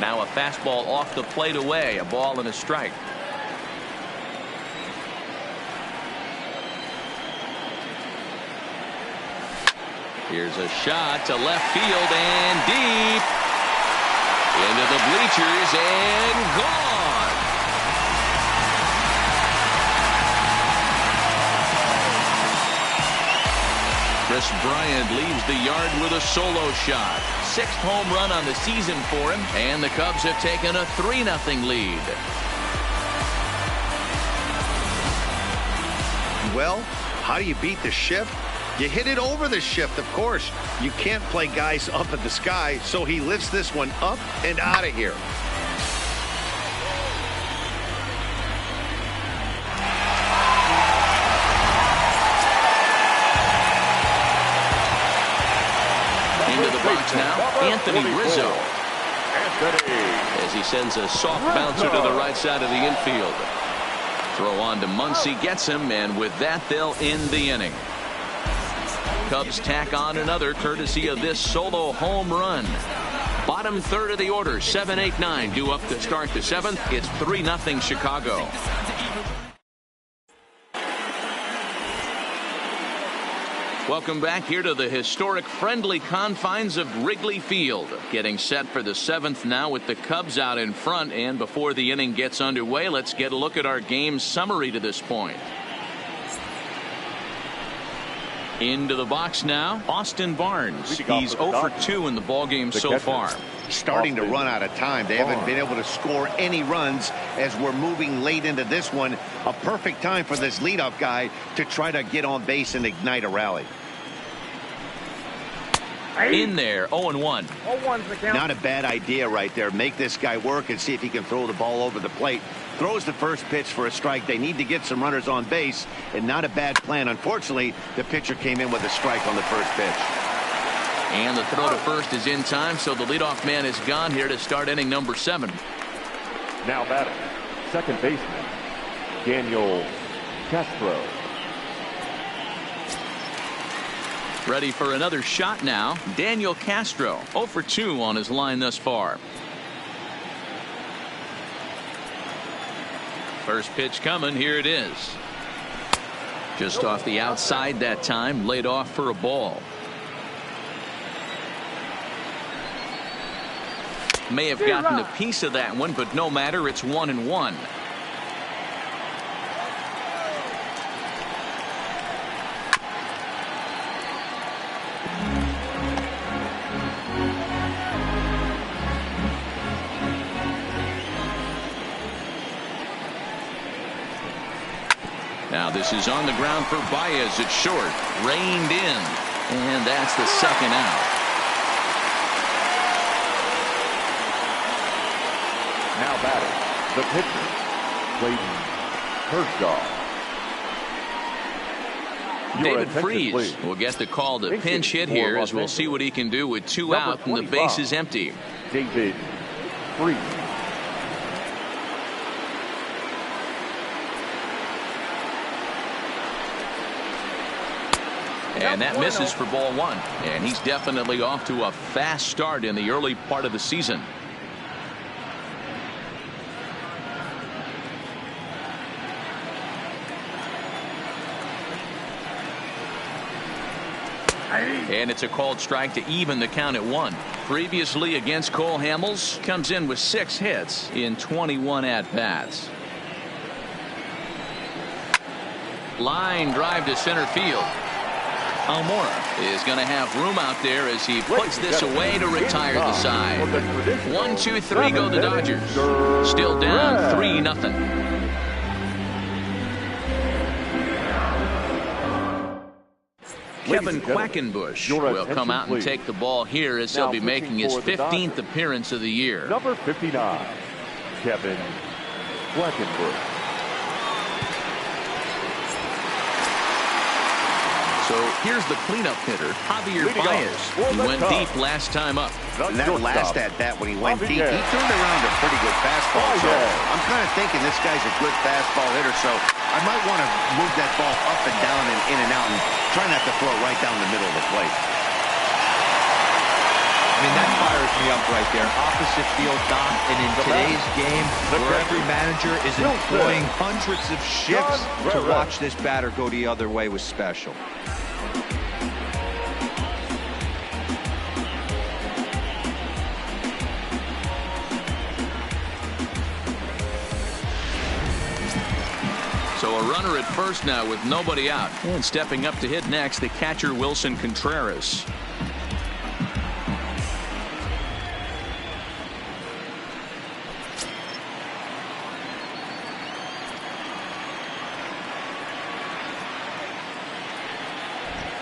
Now a fastball off the plate away, a ball and a strike. Here's a shot to left field and deep. Into the bleachers and gone. Chris Bryant leaves the yard with a solo shot. 6th home run on the season for him, and the Cubs have taken a 3-0 lead. Well, how do you beat the shift? You hit it over the shift, of course. You can't play guys up at the sky, so he lifts this one up and out of here. Into the box now, Anthony Rizzo. As he sends a soft bouncer to the right side of the infield. Throw on to Muncy, gets him, and with that, they'll end the inning. Cubs tack on another courtesy of this solo home run. Bottom third of the order, 7, 8, 9 due up to start the 7th. It's 3-0 Chicago. Welcome back here to the historic friendly confines of Wrigley Field. Getting set for the 7th now with the Cubs out in front. And before the inning gets underway, let's get a look at our game summary to this point. Into the box now, Austin Barnes. He's 0 for 2 in the ballgame so far. Starting to run out of time. They haven't been able to score any runs as we're moving late into this one. A perfect time for this leadoff guy to try to get on base and ignite a rally. In there, 0-1. 0-1's the count. Not a bad idea right there. Make this guy work and see if he can throw the ball over the plate. Throws the first pitch for a strike. They need to get some runners on base, and not a bad plan. Unfortunately, the pitcher came in with a strike on the first pitch. And the throw to first is in time, so the leadoff man is gone here to start inning number 7. Now batting, second baseman, Daniel Castro. Ready for another shot now, Daniel Castro, 0 for 2 on his line thus far. First pitch coming, here it is. Just off the outside that time, laid off for a ball. May have gotten a piece of that one, but no matter, it's 1-1. Now this is on the ground for Baez. It's short. Reined in. And that's the second out. Now batting, the pitcher, Clayton Kershaw. David Freese will get the call to pinch hit here, as we'll see what he can do with 2 out and the base is empty. David Freese. And that misses for ball 1. And he's definitely off to a fast start in the early part of the season. And it's a called strike to even the count at 1. Previously against Cole Hamels, comes in with 6 hits in 21 at-bats. Line drive to center field. Almora is going to have room out there as he puts this away to retire the side. 1, 2, 3 go the Dodgers. Still down 3-0. Kevin Quackenbush will come out and take the ball here, as he'll be making his 15th appearance of the year. Number 59, Kevin Quackenbush. So here's the cleanup hitter, Javier Baez. He went deep last time up. And that last at-bat when he went deep, he turned around a pretty good fastball. So I'm kind of thinking this guy's a good fastball hitter, so I might want to move that ball up and down and in and out and try not to throw it right down the middle of the plate. I mean, that fires me up right there. Opposite field, Don. And in today's game, where every manager is employing hundreds of shifts to watch this batter go the other way was special. So a runner at first now with nobody out. And stepping up to hit next, the catcher Wilson Contreras.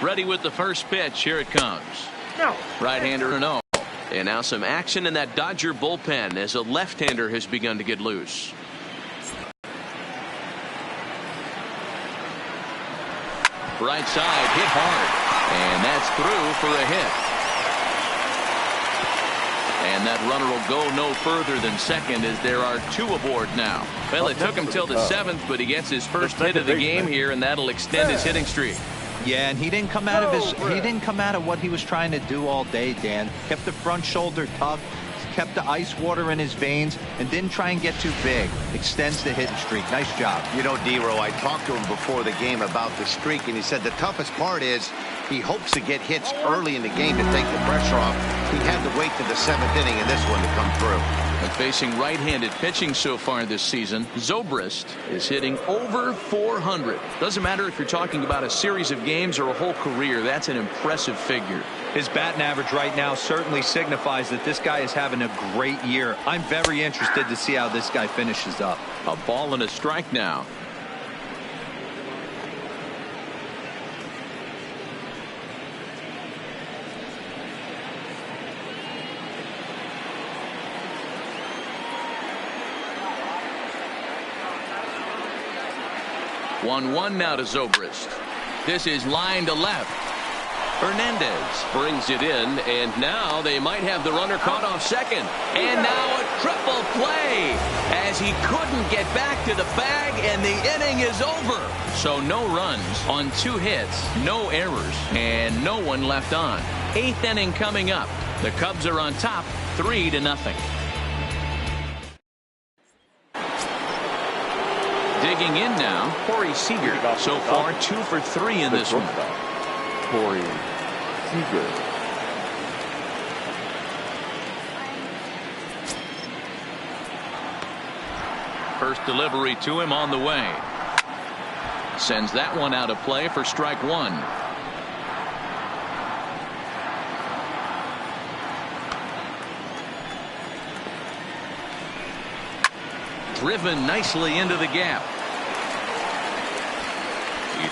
Ready with the first pitch. Here it comes. No. Right-hander, no. And now some action in that Dodger bullpen as a left-hander has begun to get loose. Right side, hit hard. And that's through for a hit. And that runner will go no further than second, as there are 2 aboard now. Well, it took him till the 7th, but he gets his first hit of the game here, and that'll extend his hitting streak. Yeah, and he didn't come out of what he was trying to do all day, Dan. Kept the front shoulder tucked, kept the ice water in his veins, and didn't try and get too big. Extends the hitting streak. Nice job. You know, D-Row, I talked to him before the game about the streak, and he said the toughest part is he hopes to get hits early in the game to take the pressure off. He had to wait to the 7th inning in this one to come through. And facing right-handed pitching so far this season, Zobrist is hitting over 400. Doesn't matter if you're talking about a series of games or a whole career. That's an impressive figure. His batting average right now certainly signifies that this guy is having a great year. I'm very interested to see how this guy finishes up. A ball and a strike now. One now to Zobrist. This is line to left. Hernandez brings it in, and now they might have the runner caught off second. And now a triple play, as he couldn't get back to the bag, and the inning is over. So no runs on 2 hits, no errors, and no one left on. 8th inning coming up. The Cubs are on top, 3-0. Digging in now, Corey Seager. So far, 2 for 3 in this one. Corey Seager. First delivery to him on the way. Sends that one out of play for strike 1. Driven nicely into the gap.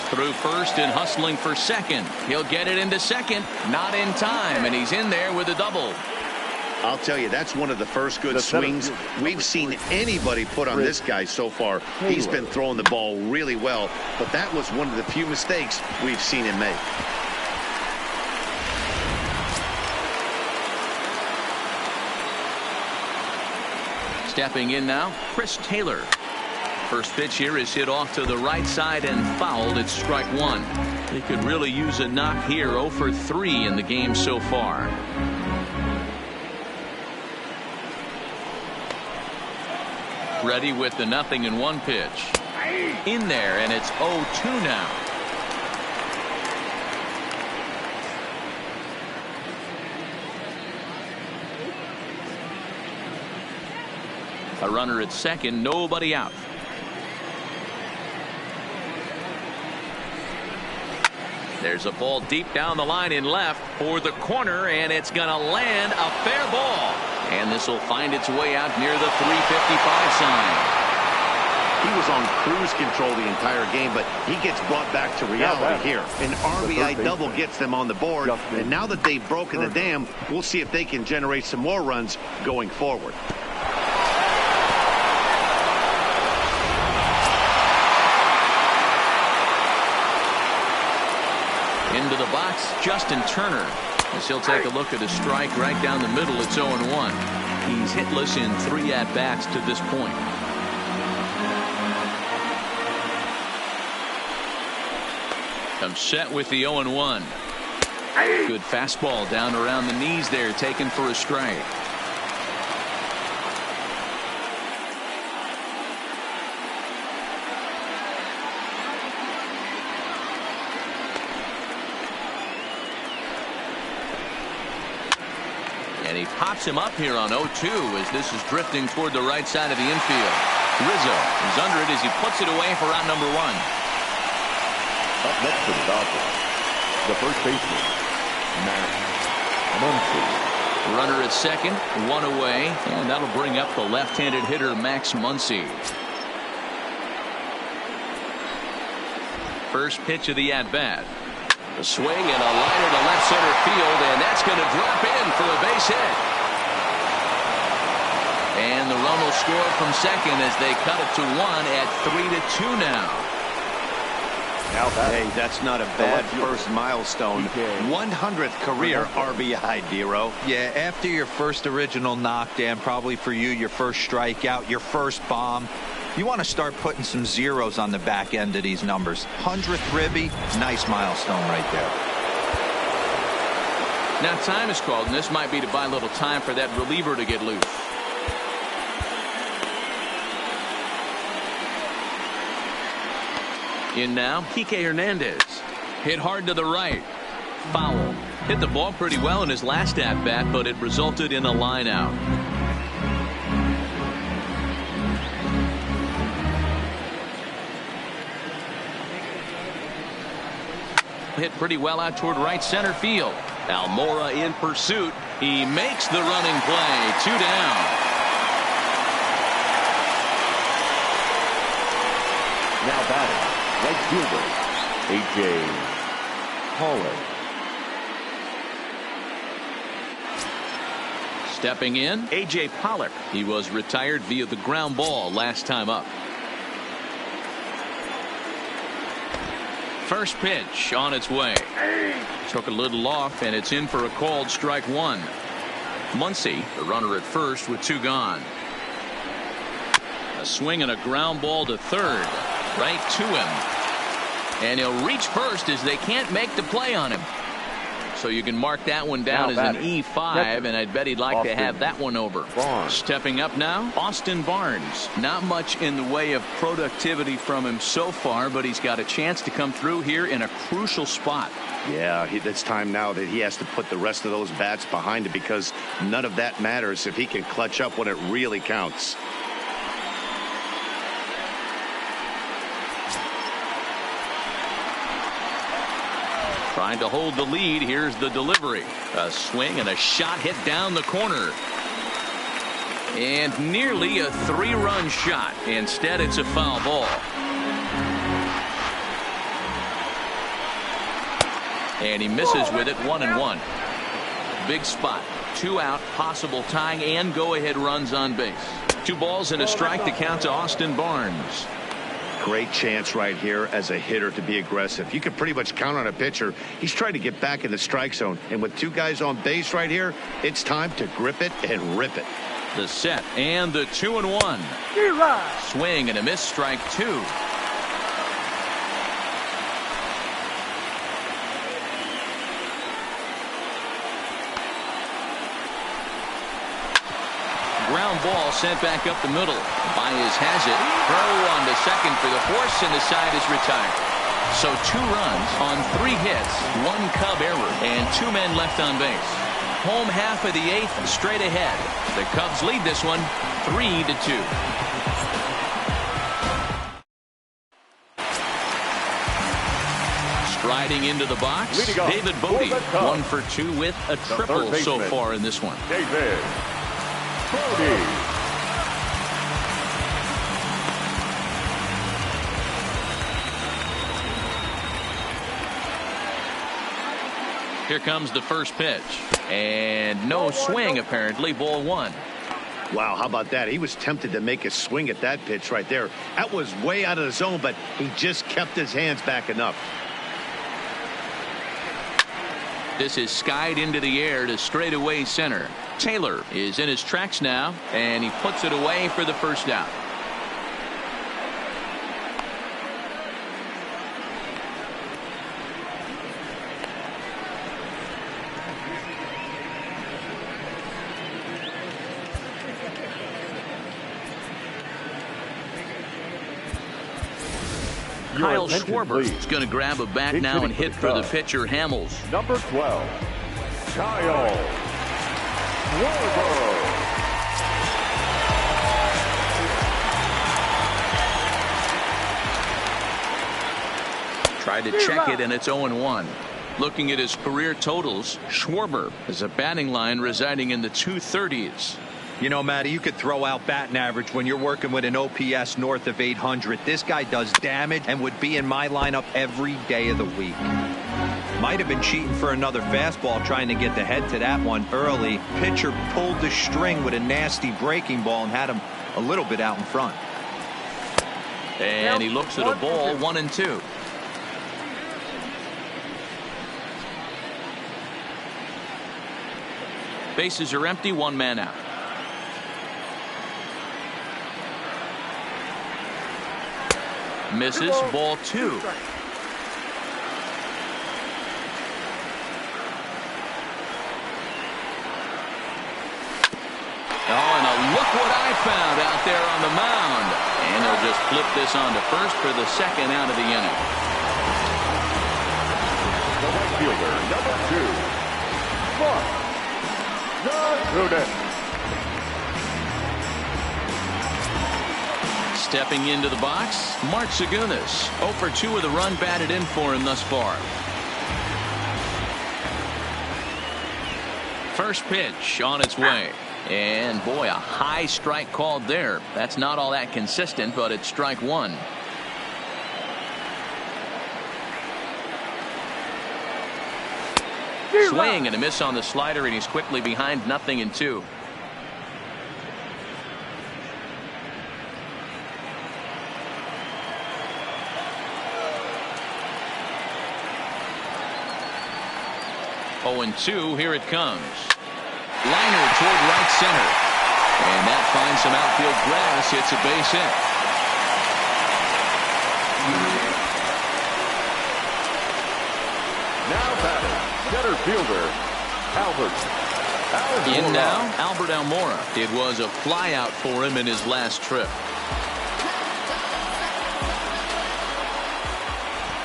Through first and hustling for second. He'll get it into second. Not in time, and he's in there with a double. I'll tell you, that's one of the first good swings we've seen anybody put on this guy so far. He's been throwing the ball really well, but that was one of the few mistakes we've seen him make. Stepping in now, Chris Taylor. First pitch here is hit off to the right side and fouled. It's strike one. He could really use a knock here. 0 for 3 in the game so far. Ready with the 0-1 pitch. In there, and it's 0-2 now. A runner at second, nobody out. There's a ball deep down the line in left for the corner, and it's going to land a fair ball. And this will find its way out near the 355 sign. He was on cruise control the entire game, but he gets brought back to reality here. An RBI double gets them on the board, and now that they've broken the dam, we'll see if they can generate some more runs going forward. Into the box, Justin Turner. As he'll take a look at a strike right down the middle. It's 0-1. He's hitless in 3 at-bats to this point. Comes set with the 0-1. Good fastball down around the knees there, taken for a strike. And he pops him up here on 0-2 as this is drifting toward the right side of the infield. Rizzo is under it as he puts it away for out number 1. Up next for the Dodgers, the first baseman, Max Muncy. Runner at second, 1 away, and that'll bring up the left-handed hitter Max Muncy. First pitch of the at-bat. A swing and a liner to left center field, and that's going to drop in for a base hit. And the run will score from second as they cut it to 1 at 3-2 now. Hey, that's not a bad first milestone. 100th career RBI, Dero. Yeah, after your first original knockdown, probably for you, your first strikeout, your first bomb, you want to start putting some zeros on the back end of these numbers. 100th ribby, nice milestone right there. Now time is called, and this might be to buy a little time for that reliever to get loose. In now, Kike Hernandez. Hit hard to the right. Foul. Hit the ball pretty well in his last at-bat, but it resulted in a line out. Hit pretty well out toward right center field. Almora in pursuit. He makes the running play. 2 down. Now batting, right fielder, A.J. Pollock. Stepping in, A.J. Pollock. He was retired via the ground ball last time up. First pitch on its way. Took a little off, and it's in for a called strike 1. Muncy, the runner at first with 2 gone. A swing and a ground ball to third. Right to him. And he'll reach first as they can't make the play on him. So you can mark that one down as an E5, and I'd bet he'd like to have that one over. Stepping up now, Austin Barnes. Not much in the way of productivity from him so far, but he's got a chance to come through here in a crucial spot. Yeah, it's time now that he has to put the rest of those bats behind it, because none of that matters if he can clutch up when it really counts. Trying to hold the lead. Here's the delivery. A swing and a shot hit down the corner. And nearly a 3-run shot. Instead, it's a foul ball. And he misses with it, 1-1. Big spot. 2 out, possible tying and go-ahead runs on base. 2 balls and a strike to count to Austin Barnes. Great chance right here as a hitter to be aggressive. You can pretty much count on a pitcher. He's trying to get back in the strike zone. And with 2 guys on base right here, it's time to grip it and rip it. The set and the 2-1. Swing and a miss, strike 2. Ground ball sent back up the middle. Baez has it. Throw on to second for the horse, and the side is retired. So 2 runs on 3 hits, 1 Cub error, and 2 men left on base. Home half of the 8th, straight ahead. The Cubs lead this one 3-2. Striding into the box, David Bodie, 1 for 2 with a triple so far in this one. David Bodie. Here comes the first pitch. And no swing, apparently. Ball 1. Wow, how about that? He was tempted to make a swing at that pitch right there. That was way out of the zone, but he just kept his hands back enough. This is skied into the air to straightaway center. Taylor is in his tracks now, and he puts it away for the first out. Kyle Schwarber is going to grab a bat now and hit for the pitcher Hamels. Number 12, Kyle Schwarber. Tried to check it, and it's 0-1. Looking at his career totals, Schwarber is a batting line residing in the 230s. You know, Matty, you could throw out batting average when you're working with an OPS north of 800. This guy does damage and would be in my lineup every day of the week. Might have been cheating for another fastball trying to get the head to that one early. Pitcher pulled the string with a nasty breaking ball and had him a little bit out in front. And he looks at a ball, 1-2. Bases are empty, 1 man out. Misses, ball 2. Oh, and look what I found out there on the mound. And they'll just flip this on to first for the second out of the inning. The right fielder, number 2, Mark Noonan. Stepping into the box, Mark Zagunis. 0 for 2 with a run batted in for him thus far. First pitch on its way. And boy, a high strike called there. That's not all that consistent, but it's strike 1. Swing and a miss on the slider, and he's quickly behind 0-2. Oh, and 2, here it comes. Liner toward right center. And that finds some outfield grass. It's a base hit. Now batting, center fielder, Albert. In now, Albert Almora. It was a flyout for him in his last trip.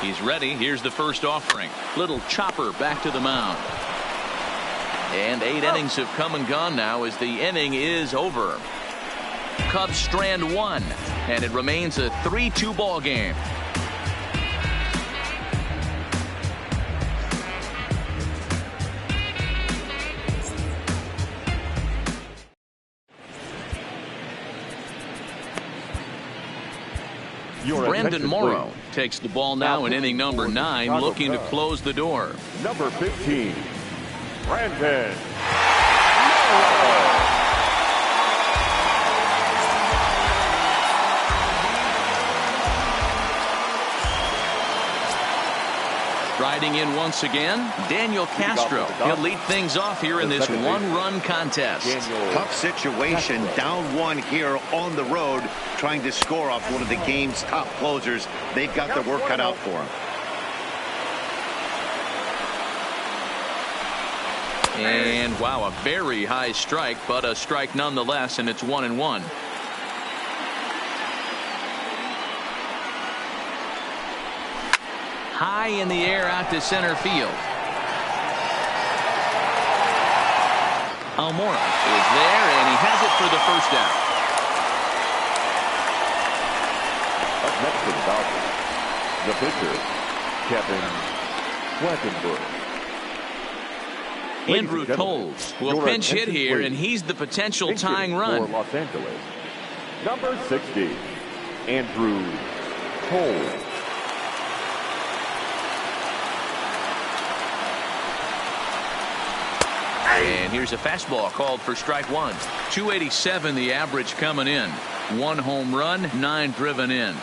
He's ready. Here's the first offering. Little chopper back to the mound. And 8 innings have come and gone now as the inning is over. Cubs strand 1, and it remains a 3-2 ball game. Brandon Morrow takes the ball now in inning number 9, looking to close the door. Number 15, Brandon Morrow. Riding in once again, Daniel Castro. He'll lead things off here in this one-run contest. Tough situation, down 1 here on the road, trying to score off one of the game's top closers. They've got their work cut out for him. And wow, a very high strike, but a strike nonetheless, and it's 1-1. High in the air out to center field. Almora is there, and he has it for the first out. Up next for the Dodgers, the pitcher, Kevin Wackenbush. Andrew Toles will pinch hit here, and he's the potential tying run. For Los Angeles, number 60, Andrew Toles. And here's a fastball called for strike 1. 287 the average coming in. 1 home run, 9 driven in.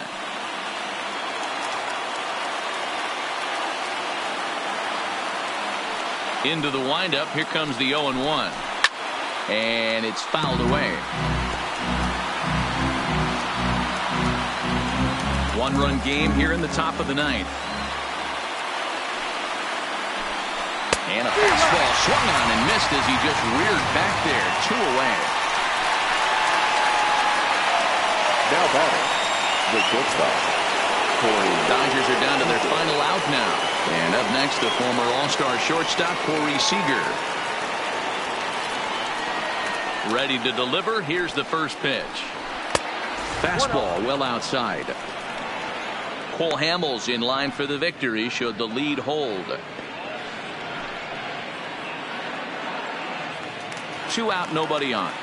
Into the windup. Here comes the 0-1. And it's fouled away. 1-run game here in the top of the 9th. And a fastball swung on and missed as he just reared back there. 2 away. Now batting, the shortstop, Corey. Dodgers are down to their final out now. And up next, the former All-Star shortstop, Corey Seager. Ready to deliver. Here's the first pitch. Fastball well outside. Cole Hamels in line for the victory should the lead hold. 2 out, nobody on.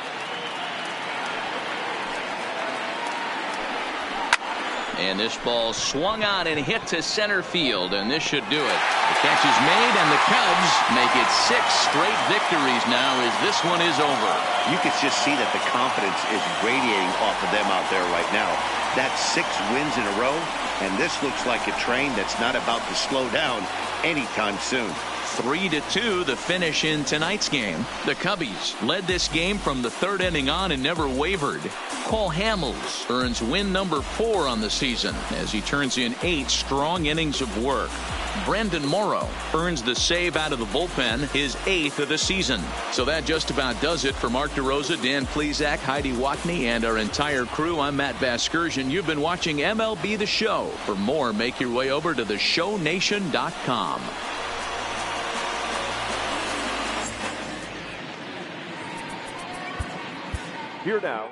And this ball swung on and hit to center field, and this should do it. The catch is made, and the Cubs make it 6 straight victories now as this one is over. You can just see that the confidence is radiating off of them out there right now. That's 6 wins in a row, and this looks like a train that's not about to slow down anytime soon. 3-2 the finish in tonight's game. The Cubbies led this game from the 3rd inning on and never wavered. Cole Hamels earns win number 4 on the season as he turns in 8 strong innings of work. Brandon Morrow earns the save out of the bullpen, his 8th of the season. So that just about does it for Mark DeRosa, Dan Plesac, Heidi Watney, and our entire crew. I'm Matt Vasgersian. You've been watching MLB The Show. For more, make your way over to theshownation.com. Here now,